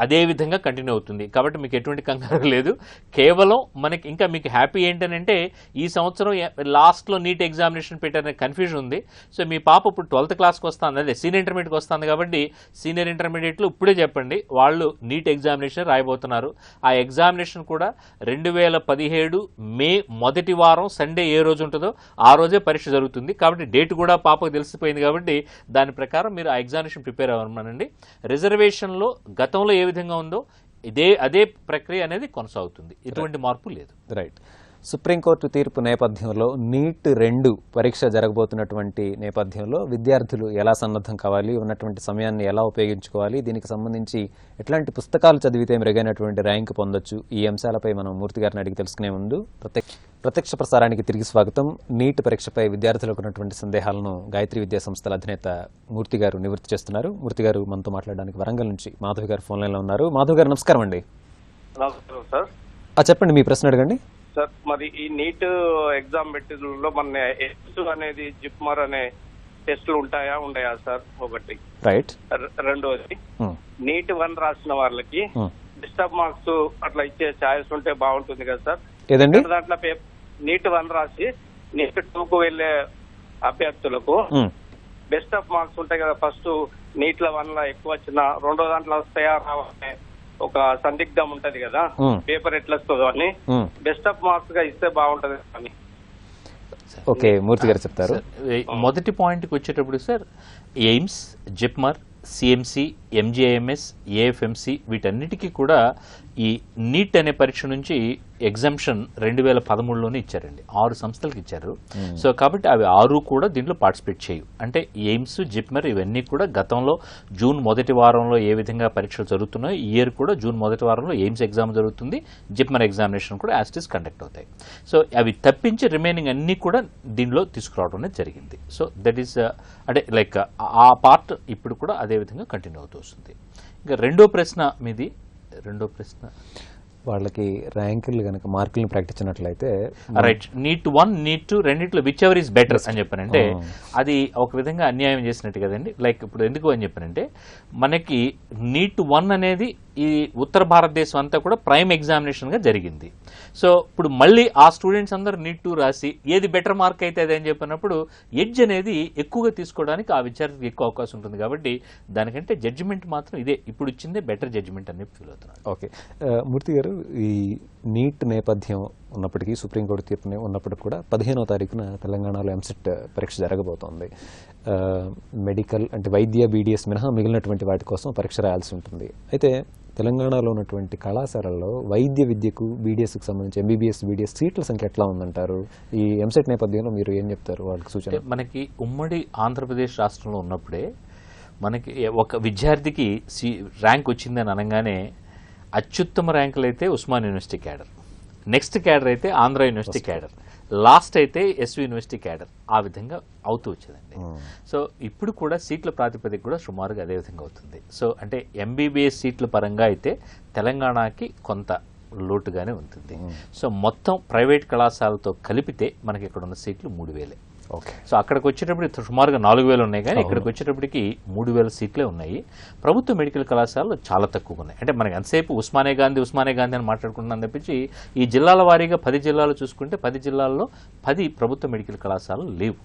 S2: అదే విధంగా కంటిన్యూ అవుతుంది. కాబట్టి మీకు ఎటువంటి కంగారు లేదు. కేవలం మనకి ఇంకా మీకు హ్యాపీ ఏంటనంటే ఈ సంవత్సరం లాస్ట్లో నీట్ ఎగ్జామినేషన్ పెట్టారనే కన్ఫ్యూజన్ ఉంది. సో మీ పాప ఇప్పుడు 12th క్లాస్కి వస్తుంది, అదే సీనియర్ ఇంటర్మీడియట్కి వస్తుంది. కాబట్టి సీనియర్ ఇంటర్మీడియట్లో ఇప్పుడే చెప్పండి వాళ్ళు నీట్ ఎగ్జామినేషన్ రాయబోతున్నారు. ఆ ఎగ్జామినేషన్ కూడా 2017 మే మొదటి వారం సండే ఏ రోజు ఉంటుందో ఆ రోజే పరీక్ష జరుగుతుంది. కాబట్టి డేట్ కూడా పాపకు తెలిసిపోయింది. కాబట్టి దాని ప్రకారం మీరు ఆ ఎగ్జామినేషన్ ప్రిపేర్ అవ్వమనండి. రిజర్వేషన్లో గతంలో ఏ విధంగా ఉందో అదే ప్రక్రియ అనేది కొనసాగుతుంది. ఎటువంటి మార్పు లేదు.
S1: రైట్. సుప్రీంకోర్టు తీర్పు నేపథ్యంలో నీట్ 2 పరీక్ష జరగబోతున్నటువంటి నేపథ్యంలో విద్యార్థులు ఎలా సన్నద్ధం కావాలి, ఉన్నటువంటి సమయాన్ని ఎలా ఉపయోగించుకోవాలి, దీనికి సంబంధించి ఎట్లాంటి పుస్తకాలు చదివితే మెరుగైనటువంటి ర్యాంక్ పొందొచ్చు, ఈ అంశాలపై మనం మూర్తి గారిని అడిగి తెలుసుకునే ముందు ప్రత్యక్ష ప్రసారానికి తిరిగి స్వాగతం. నీట్ పరీక్షపై విద్యార్థులకు ఉన్నటువంటి సందేహాలను గాయత్రి విద్యా సంస్థల అధినేత మూర్తి గారు నివృత్తి చేస్తున్నారు. మూర్తి గారు మనతో మాట్లాడడానికి వరంగల్ నుంచి మాధవ్ గారు ఫోన్ లైన్లో ఉన్నారు. మాధవ్ గారు నమస్కారం అండి.
S19: నమస్కారం సార్.
S1: చెప్పండి, మీ ప్రశ్న అడగండి.
S19: సార్, మరి ఈ నీట్ ఎగ్జామ్ పెట్టిలో మన ఎస్ అనేది జిప్మర్ అనే టెస్టులు ఉండయా సార్? ఒకటి.
S1: రైట్.
S19: రెండోది, నీట్ 1 రాసిన వాళ్ళకి డిస్టర్బ్ మార్క్స్ అట్లా ఇచ్చే ఛాయిస్ ఉంటే బాగుంటుంది కదా సార్?
S1: ఏదండి?
S19: దాంట్లో నీట్ 1 రాసి నీట్ 2కు వెళ్లే అభ్యర్థులకు బెస్ట్ ఆఫ్ మార్క్స్ ఉంటాయి కదా. ఫస్ట్ నీట్ లో 1 లో ఎక్కువ వచ్చిన రెండో దాంట్లో వస్తాయా రావాలనే ఒక సందిగ్ధం ఉంటది కదా, పేపర్ ఎట్లా వస్తుందో అని. బెస్ట్ ఆఫ్ మార్క్స్ గా ఇస్తే బాగుంటది అని.
S1: ఓకే, మూర్తి గారు చెప్తారు.
S2: మొదటి పాయింట్కి వచ్చేటప్పుడు sir, AIIMS, JIPMER, CMC, ఎంజిఐఎంఎస్, AFMC వీటన్నిటికీ కూడా ఈ నీట్ అనే పరీక్ష నుంచి ఎగ్జామ్షన్ 2013లోనే ఇచ్చారండి. 6 సంస్థలకు ఇచ్చారు. సో కాబట్టి అవి 6 కూడా దీంట్లో పార్టిసిపేట్ చేయు. అంటే ఎయిమ్స్, జిప్మర్ ఇవన్నీ కూడా గతంలో జూన్ మొదటి వారంలో ఏ విధంగా పరీక్షలు జరుగుతున్నాయో ఈ ఇయర్ కూడా జూన్ మొదటి వారంలో ఎయిమ్స్ ఎగ్జామ్ జరుగుతుంది, జిప్మర్ ఎగ్జామినేషన్ కూడా యాజ్ ఇట్ ఈస్ కండక్ట్ అవుతాయి. సో అవి తప్పించి రిమైనింగ్ అన్ని కూడా దీనిలో తీసుకురావడం అనేది జరిగింది. సో దట్ ఈస్ అంటే లైక్ ఆ పార్ట్ ఇప్పుడు కూడా అదే విధంగా కంటిన్యూ అవుతూ వస్తుంది. ఇంకా రెండో ప్రశ్న
S1: వాళ్ళకి ర్యాంకులు కనుక మార్కులను ప్రకటించినట్లయితే
S2: రైట్, నీట్ 1, నీట్ 2 రెండిట్లో విచ్ ఎవర్ ఈస్ బెటర్ అని చెప్పానంటే అది ఒక విధంగా అన్యాయం చేసినట్టు కదండి. లైక్ ఇప్పుడు ఎందుకు అని చెప్పానంటే మనకి నీట్ 1 అనేది ఈ ఉత్తర భారతదేశం అంతా కూడా ప్రైమ్ ఎగ్జామినేషన్ గా జరిగింది. సో ఇప్పుడు మళ్ళీ ఆ స్టూడెంట్స్ అందరూ నీట్ 2 రాసి ఏది బెటర్ మార్క్ అయితే అదే అని చెప్పినప్పుడు ఎడ్జ్ అనేది ఎక్కువగా తీసుకోవడానికి ఆ విద్యార్థికి ఎక్కువ అవకాశం ఉంటుంది. కాబట్టి దానికంటే జడ్జిమెంట్ మాత్రం ఇదే ఇప్పుడు ఇచ్చిందే బెటర్ జడ్జిమెంట్ అని ఫీల్ అవుతున్నారు.
S1: ఓకే, మూర్తి గారు, ఈ నీట్ నేపథ్యం ఉన్నప్పటికీ, సుప్రీంకోర్టు తీర్పు ఉన్నప్పటికీ కూడా 15వ తారీఖున తెలంగాణలో ఎంసెట్ పరీక్ష జరగబోతోంది. మెడికల్ అంటే వైద్య, బీడీఎస్ మినహా మిగిలినటువంటి వాటి కోసం పరీక్ష రాయాల్సి ఉంటుంది. అయితే తెలంగాణలో ఉన్నటువంటి కళాశాలల్లో వైద్య విద్యకు, బీడీఎస్కి సంబంధించి ఎంబీబీఎస్, బీడీఎస్ సీట్ల సంఖ్య ఎట్లా ఉందంటారు? ఈ ఎంసెట్ నేపథ్యంలో మీరు ఏం చెప్తారు వాళ్ళకి సూచన?
S2: మనకి ఉమ్మడి ఆంధ్రప్రదేశ్ రాష్ట్రంలో ఉన్నప్పుడే మనకి ఒక విద్యార్థికి ర్యాంక్ వచ్చిందని అనగానే అత్యుత్తమ ర్యాంకులు అయితే Osman university cadre, next cadre అయితే ఆంధ్ర యూనివర్సిటీ క్యాడర్, లాస్ట్ అయితే ఎస్వి యూనివర్సిటీ క్యాడర్, ఆ విధంగా అవుతూ వచ్చేదండి. సో ఇప్పుడు కూడా సీట్ల ప్రాతిపదిక కూడా సుమారుగా అదే విధంగా అవుతుంది. సో అంటే ఎంబీబీఎస్ సీట్ల పరంగా అయితే తెలంగాణకి కొంత లోటుగానే ఉంటుంది. సో మొత్తం ప్రైవేట్ కళాశాలతో కలిపితే మనకి ఇక్కడ ఉన్న సీట్లు 3000. సో అక్కడికి వచ్చేటప్పటికి సుమారుగా 4000 ఉన్నాయి, కానీ ఇక్కడికి వచ్చేటప్పటికి 3000 సీట్లే ఉన్నాయి. ప్రభుత్వ మెడికల్ కళాశాలలు చాలా తక్కువగా ఉన్నాయి. అంటే మనకి ఎంతసేపు ఉస్మానియా గాంధీ అని మాట్లాడుకుంటున్నాం తప్పించి ఈ జిల్లాల వారీగా 10 జిల్లాలు చూసుకుంటే 10 జిల్లాల్లో 10 ప్రభుత్వ మెడికల్ కళాశాలలు లేవు.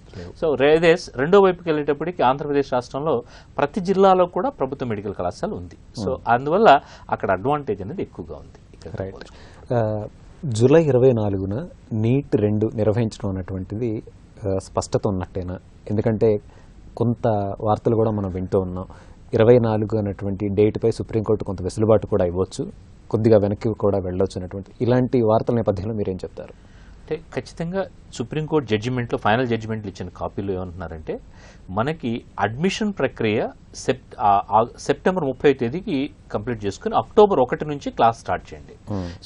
S2: సో రేదేస్ రెండో వైపుకి వెళ్ళేటప్పటికి ఆంధ్రప్రదేశ్ రాష్ట్రంలో ప్రతి జిల్లాలో కూడా ప్రభుత్వ మెడికల్ కళాశాల ఉంది. సో అందువల్ల అక్కడ అడ్వాంటేజ్ అనేది ఎక్కువగా ఉంది.
S1: రైట్. జూలై 24న నీట్ 2 నిర్వహించడం అన్నటువంటిది స్పష్టత ఉన్నట్టేనా? ఎందుకంటే కొంత వార్తలు కూడా మనం వింటూ ఉన్నాం. 24 అన్నటువంటి డేట్పై సుప్రీంకోర్టు కొంత వెసులుబాటు కూడా ఇవ్వచ్చు, కొద్దిగా వెనక్కి కూడా వెళ్ళొచ్చు అన్నటువంటి ఇలాంటి వార్తల నేపథ్యంలో మీరేం చెప్తారు?
S2: అంటే ఖచ్చితంగా సుప్రీంకోర్టు జడ్జిమెంట్లో ఫైనల్ జడ్జిమెంట్లు ఇచ్చిన కాపీలో ఏమంటున్నారంటే మనకి అడ్మిషన్ ప్రక్రియ సెప్టెంబర్ 30వ తేదీకి కంప్లీట్ చేసుకుని అక్టోబర్ 1 నుంచి క్లాస్ స్టార్ట్ చేయండి.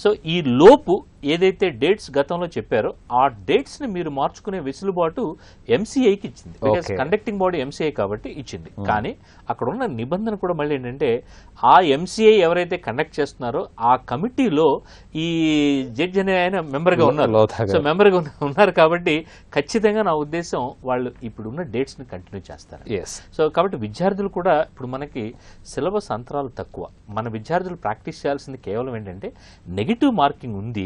S2: సో ఈ లోపు ఏదైతే డేట్స్ గతంలో చెప్పారో ఆ డేట్స్ ని మీరు మార్చుకునే వెసులుబాటు ఎంసీఐకి ఇచ్చింది. బికాస్ కండక్టింగ్ బాడీ ఎంసీఐ కాబట్టి ఇచ్చింది. కానీ అక్కడ ఉన్న నిబంధన కూడా మళ్ళీ ఏంటంటే ఆ ఎంసీఐ ఎవరైతే కండక్ట్ చేస్తున్నారో ఆ కమిటీలో ఈ జడ్జి అనే ఆయన మెంబర్గా ఉన్నారు. సో మెంబర్గా ఉన్నారు కాబట్టి ఖచ్చితంగా నా ఉద్దేశం వాళ్ళు ఇప్పుడున్న డేట్స్ ని కంటిన్యూ చేస్తారు. సో కాబట్టి విద్యార్థులు కూడా ఇప్పుడు మనకి సిలబస్ అంతరాలు తక్కువ. మన విద్యార్థులు ప్రాక్టీస్ చేయాల్సింది కేవలం ఏంటంటే నెగిటివ్ మార్కింగ్ ఉంది.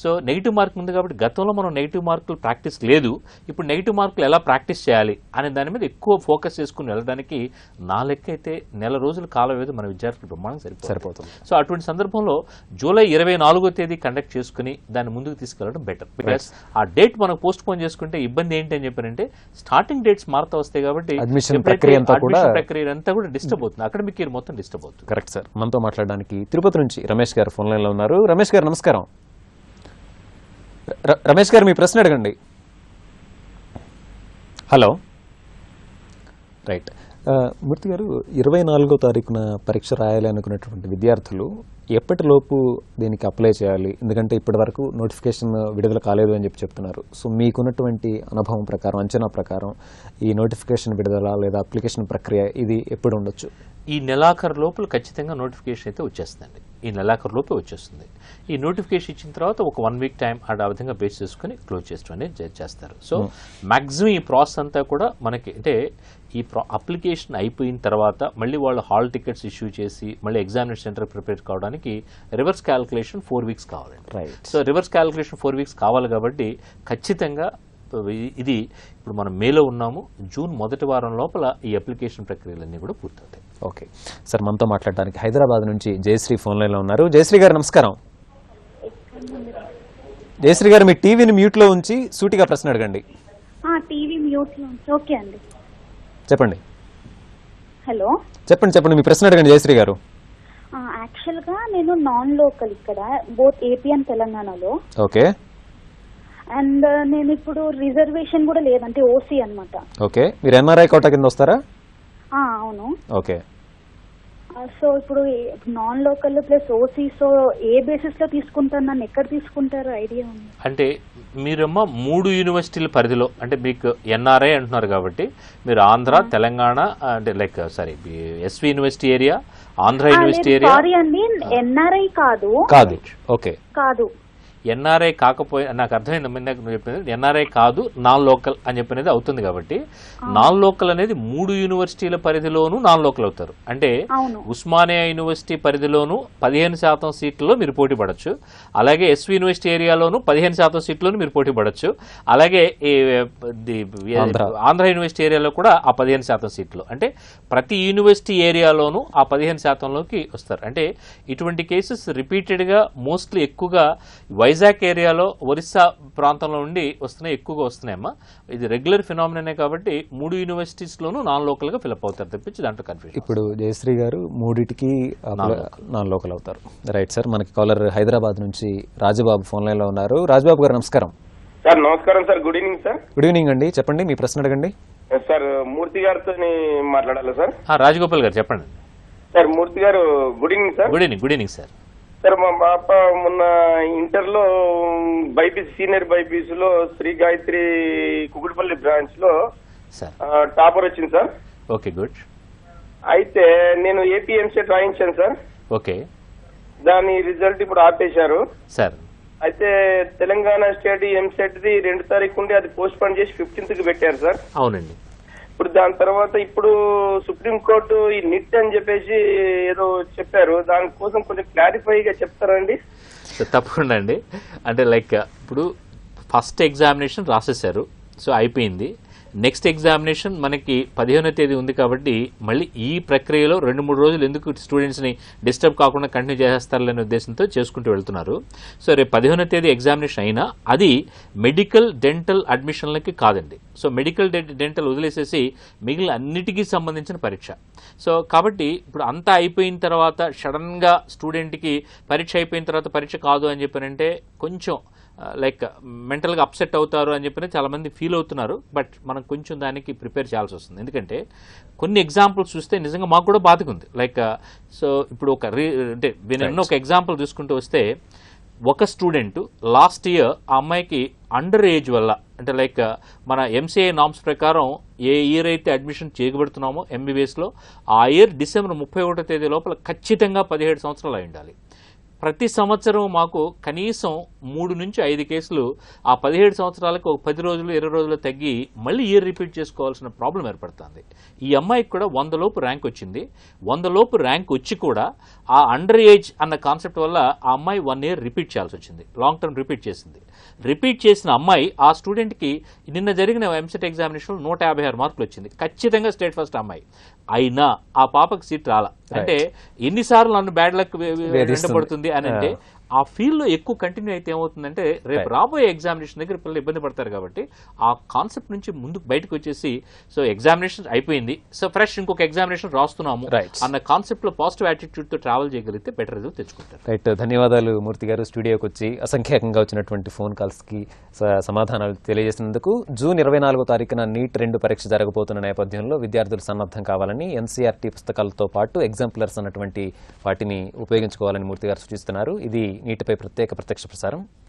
S2: సో నెగిటివ్ మార్కింగ్ ఉంది కాబట్టి గతంలో మనం నెగిటివ్ మార్కులు ప్రాక్టీస్ లేదు, ఇప్పుడు నెగిటివ్ మార్కులు ఎలా ప్రాక్టీస్ చేయాలి అనే దాని మీద ఎక్కువ ఫోకస్ చేసుకుని వెళ్ళడానికి నా లెక్క అయితే నెల రోజుల కాల వ్యవధి మన విద్యార్థులు బ్రహ్మాండం సరిపోతుంది. సో అటువంటి సందర్భంలో జూలై 24వ తేదీ కండక్ట్ చేసుకుని దాన్ని ముందుకు తీసుకెళ్లడం బెటర్. బికాస్ ఆ డేట్ మనకు పోస్ట్ పోన్ చేసుకుంటే ఇబ్బంది ఏంటి అని చెప్పారంటే స్టార్టింగ్ డేట్స్ మారుతూ వస్తాయి కాబట్టి
S1: అడ్మిషన్ ప్రక్రియ అంతా
S2: కూడా డిస్టర్బ్ అవుతుంది, అకాడమిక్ ఇయర్ మొత్తం డిస్టర్బ్ అవుతుంది.
S1: Correct sir. మనతో మాట్లాడడానికి తిరుపతి నుంచి రమేష్ గారు ఫోన్ లైన్ లో ఉన్నారు. రమేష్ గారు నమస్కారం. రమేష్ గారు మీ ప్రశ్న అడగండి. హలో. రైట్. మూర్తి గారు, 24వ తారీఖున పరీక్ష రాయాలి అనుకున్నటువంటి విద్యార్థులు ఎప్పటిలోపు దీనికి అప్లై చేయాలి? ఎందుకంటే ఇప్పటి వరకు నోటిఫికేషన్ విడుదల కాలేదు అని చెప్తున్నారు. సో మీకున్నటువంటి అనుభవం ప్రకారం, అంచనా ప్రకారం ఈ నోటిఫికేషన్ విడుదల లేదా అప్లికేషన్ ప్రక్రియ ఇది ఎప్పుడు ఉండొచ్చు?
S2: ఈ నెలాఖరు లోపల ఖచ్చితంగా నోటిఫికేషన్ అయితే వచ్చేస్తుందండి. ఈ నెలాఖరు లోపే వచ్చేస్తుంది. ఈ నోటిఫికేషన్ ఇచ్చిన తర్వాత ఒక 1 వీక్ టైం ఆ విధంగా బేస్ చేసుకుని క్లోజ్ చేస్తూ అనేది చేస్తారు. సో మ్యాక్సిమం ఈ ప్రాసెస్ అంతా కూడా మనకి అంటే ఈ అప్లికేషన్ అయిపోయిన తర్వాత మళ్ళీ వాళ్ళు హాల్ టికెట్స్ ఇష్యూ చేసి మళ్ళీ ఎగ్జామినేషన్ సెంటర్ ప్రిపేర్ కావడానికి రివర్స్ క్యాలిక్యులేషన్ 4 వీక్స్ కావాలండి. సో రివర్స్ క్యాలిక్యులేషన్ 4 వీక్స్ కావాలి కాబట్టి ఖచ్చితంగా ఇది ఇప్పుడు మనం మేలో ఉన్నాము, జూన్ మొదటి వారం లోపల ఈ అప్లికేషన్ ప్రక్రియలన్నీ కూడా పూర్తవుతాయి.
S1: Okay sir. మనతో మాట్లాడడానికి హైదరాబాద్ నుంచి జయశ్రీ ఫోన్ లైన్ లో ఉన్నారు. జయశ్రీ గారు నమస్కారం. జయశ్రీ గారు మీ టీవీని మ్యూట్ లో ఉంచి సూటిగా ప్రశ్న అడగండి.
S20: టీవీ మ్యూట్ లో ఉంచి. ఓకే అండి,
S1: చెప్పండి.
S20: హలో.
S1: చెప్పండి మీ ప్రశ్న అడగండి జయశ్రీ గారు.
S20: యాక్చువల్ గా నేను నాన్ లోకల్ ఇక్కడ బోత్ ఏపీ అండ్ తెలంగాణలో.
S1: ఓకే.
S20: అండ్ నేను ఇప్పుడు రిజర్వేషన్ కూడా లేదంటే ఓసీ అన్నమాట.
S1: ఓకే. మీరు ఎన్ఆర్ఐ కోటా కింద వస్తారా?
S20: అవును.
S1: ఓకే.
S20: సో ఇప్పుడు non local plus OC, so ఏ బేసిస్ లో తీసుకుంటారు, నన్ను ఎక్కడ తీసుకుంటారు ఐడియా ఉంది?
S2: అంటే మీరమ్మ 3 యూనివర్సిటీల పరిధిలో అంటే మీకు ఎన్ఆర్ఐ అంటున్నారు కాబట్టి మీరు ఆంధ్ర, తెలంగాణ అంటే like SV university area, Andhra university area.
S20: Sorry అండి, ఎన్ఆర్ఐ కాదు.
S1: ఓకే.
S20: కాదు,
S2: ఎన్ఆర్ఐ కాకపోయి నాకు అర్థమైంది నువ్వు చెప్పింది. ఎన్ఆర్ఐ కాదు, నాన్ లోకల్ అని చెప్పినది అవుతుంది కాబట్టి నాన్ లోకల్ అనేది 3 యూనివర్సిటీల పరిధిలోనూ నాన్ లోకల్ అవుతారు. అంటే ఉస్మానియా యూనివర్సిటీ పరిధిలోనూ 15% సీట్లలో మీరు పోటీ పడచ్చు, అలాగే ఎస్వి యూనివర్సిటీ ఏరియాలోనూ 15% సీట్లను మీరు పోటీ పడచ్చు, అలాగే ఆంధ్ర యూనివర్సిటీ ఏరియాలో కూడా ఆ 15% సీట్లు. అంటే ప్రతి యూనివర్సిటీ ఏరియాలోనూ ఆ 15%లోకి వస్తారు. అంటే ఇటువంటి కేసెస్ రిపీటెడ్ గా మోస్ట్లీ ఎక్కువగా వైజాగ్ ఏరియాలో, ఒరిస్సా ప్రాంతంలో ఉండి ఎక్కువగా వస్తున్నాయమ్మా. ఇది రెగ్యులర్ ఫినామినే కాబట్టి 3 యూనివర్సిటీస్ లోనూ నాన్ లోకల్ గా ఫిల్అప్ అవుతారు తప్పించి దాంట్లో కన్ఫ్యూజన్.
S1: ఇప్పుడు జయశ్రీ గారు 3టికి నాన్ లోకల్ అవుతారు. Right sir. మనకి కాలర్ హైదరాబాద్ నుంచి రాజబాబు ఫోన్ లైన్ లో ఉన్నారు. రాజబాబు గారు నమస్కారం.
S14: సార్ నమస్కారం sir. Good evening sir.
S1: Good evening అండి. చెప్పండి మీ ప్రశ్న అడగండి.
S14: సార్ మూర్తి గారితో మాట్లాడాలి సార్.
S2: రాజగోపాల్ గారు చెప్పండి.
S14: సార్ మూర్తి గారు good evening sir.
S2: Good evening sir.
S14: Sir మా పాప మొన్న ఇంటర్ లో బైపీసీ సీనియర్ బైపీసీ లో శ్రీ గాయత్రి కుకుడుపల్లి బ్రాంచ్ లో టాపర్ వచ్చింది సార్.
S2: Okay, good.
S14: అయితే నేను ఏపీ ఎంసెట్ రాయించాను సార్.
S2: ఓకే.
S14: దాని రిజల్ట్ ఇప్పుడు ఆపేశారు
S2: సార్.
S14: అయితే తెలంగాణ స్టేట్ ఎంసెట్ ది 2 తారీఖు ఉండి అది పోస్ట్ పోన్ చేసి 15th కి పెట్టారు సార్.
S2: అవునండి.
S14: ఇప్పుడు దాని తర్వాత ఇప్పుడు సుప్రీంకోర్టు ఈ నిట్ అని చెప్పేసి ఏదో చెప్పారు, దానికోసం కొంచెం క్లారిఫైగా చెప్తారండి?
S2: తప్పకుండా అండి. అంటే లైక్ ఇప్పుడు ఫస్ట్ ఎగ్జామినేషన్ రాసేసారు, సో అయిపోయింది. నెక్స్ట్ ఎగ్జామినేషన్ మనకి 15వ తేదీ ఉంది కాబట్టి మళ్ళీ ఈ ప్రక్రియలో 2-3 రోజులు ఎందుకు స్టూడెంట్స్ని డిస్టర్బ్ కాకుండా కంటిన్యూ చేసేస్తారనే ఉద్దేశంతో చేసుకుంటూ వెళ్తున్నారు. సో రేపు 15వ తేదీ ఎగ్జామినేషన్ అయినా అది మెడికల్ డెంటల్ అడ్మిషన్లకి కాదండి. సో మెడికల్ డెంటల్ వదిలేసేసి మిగిలిన అన్నిటికీ సంబంధించిన పరీక్ష. సో కాబట్టి ఇప్పుడు అంతా అయిపోయిన తర్వాత సడన్గా స్టూడెంట్కి పరీక్ష అయిపోయిన తర్వాత పరీక్ష కాదు అని చెప్పారంటే కొంచెం లైక్ మెంటల్గా అప్సెట్ అవుతారు అని చెప్పి చాలామంది ఫీల్ అవుతున్నారు. బట్ మనం కొంచెం దానికి ప్రిపేర్ చేయాల్సి వస్తుంది. ఎందుకంటే కొన్ని ఎగ్జాంపుల్స్ చూస్తే నిజంగా మాకు కూడా బాధగా ఉంది. లైక్ సో ఇప్పుడు అంటే నేను ఒక ఎగ్జాంపుల్ తీసుకుంటూ వస్తే, ఒక స్టూడెంట్ లాస్ట్ ఇయర్ ఆ అమ్మాయికి అండర్ ఏజ్ వల్ల, అంటే లైక్ మన ఎంసీఏ నామ్స్ ప్రకారం ఏ ఇయర్ అయితే అడ్మిషన్ చేయబడుతున్నామో ఎంబీబీఎస్లో, ఆ ఇయర్ డిసెంబర్ 31వ తేదీ లోపల ఖచ్చితంగా 17 సంవత్సరాలు అయి ఉండాలి. ప్రతి సంవత్సరం మాకు కనీసం 3 నుంచి 5 కేసులు ఆ 17 సంవత్సరాలకు ఒక 10 రోజులు 20 రోజులు తగ్గి మళ్ళీ ఇయర్ రిపీట్ చేసుకోవాల్సిన ప్రాబ్లం ఏర్పడుతుంది. ఈ అమ్మాయికి కూడా 100 లోపు ర్యాంక్ వచ్చింది. 100 లోపు ర్యాంక్ వచ్చి కూడా ఆ అండర్ ఏజ్ అన్న కాన్సెప్ట్ వల్ల ఆ అమ్మాయి 1 ఇయర్ రిపీట్ చేయాల్సి వచ్చింది. లాంగ్ టర్మ్ రిపీట్ చేసింది. రిపీట్ చేసిన అమ్మాయి ఆ స్టూడెంట్కి నిన్న జరిగిన ఎంసెట్ ఎగ్జామినేషన్లో 156 మార్కులు వచ్చింది. ఖచ్చితంగా స్టేట్ ఫస్ట్ అమ్మాయి. అయినా ఆ పాపకు సీట్ రాలా. అంటే ఎన్నిసార్లు నన్ను బ్యాడ్ లక్ వెంటబడుతుంది అని అంటే ఆ ఫీల్డ్ లో ఎక్కువ కంటిన్యూ అయితే ఏమవుతుందంటే రేపు రాబోయే ఎగ్జామినేషన్ దగ్గర పిల్లలు ఇబ్బంది పడతారు. కాబట్టి ఆ కాన్సెప్ట్ నుంచి ముందుకు బయటకు వచ్చేసి సో ఎగ్జామినేషన్ అయిపోయింది, సో ఫ్రెష్ ఇంకొక ఎగ్జామినేషన్ రాస్తున్నాము అన్న కాన్సెప్ట్ లో పాజిటివ్ యాటిట్యూడ్ తో ట్రావెల్ చేయగలిగితే బెటర్ రిజల్ట్ తెచ్చుకుంటారు.
S1: రైట్, ధన్యవాదాలు మూర్తి గారు. స్టూడియోకి వచ్చి అసంఖ్యాకంగా వచ్చినటువంటి ఫోన్ కాల్స్ కి సమాధానాలు తెలియజేసినందుకు. జూన్ 24వ తారీఖున నీట్ 2 పరీక్ష జరగబోతున్న నేపథ్యంలో విద్యార్థులు సన్నద్ధం కావాలని ఎన్సీఆర్టీ పుస్తకాలతో పాటు ఎగ్జాంపులర్స్ అన్నటువంటి వాటిని ఉపయోగించుకోవాలని మూర్తి గారు సూచిస్తున్నారు. ఇది నీటిపై ప్రత్యేక ప్రత్యక్ష ప్రసారం.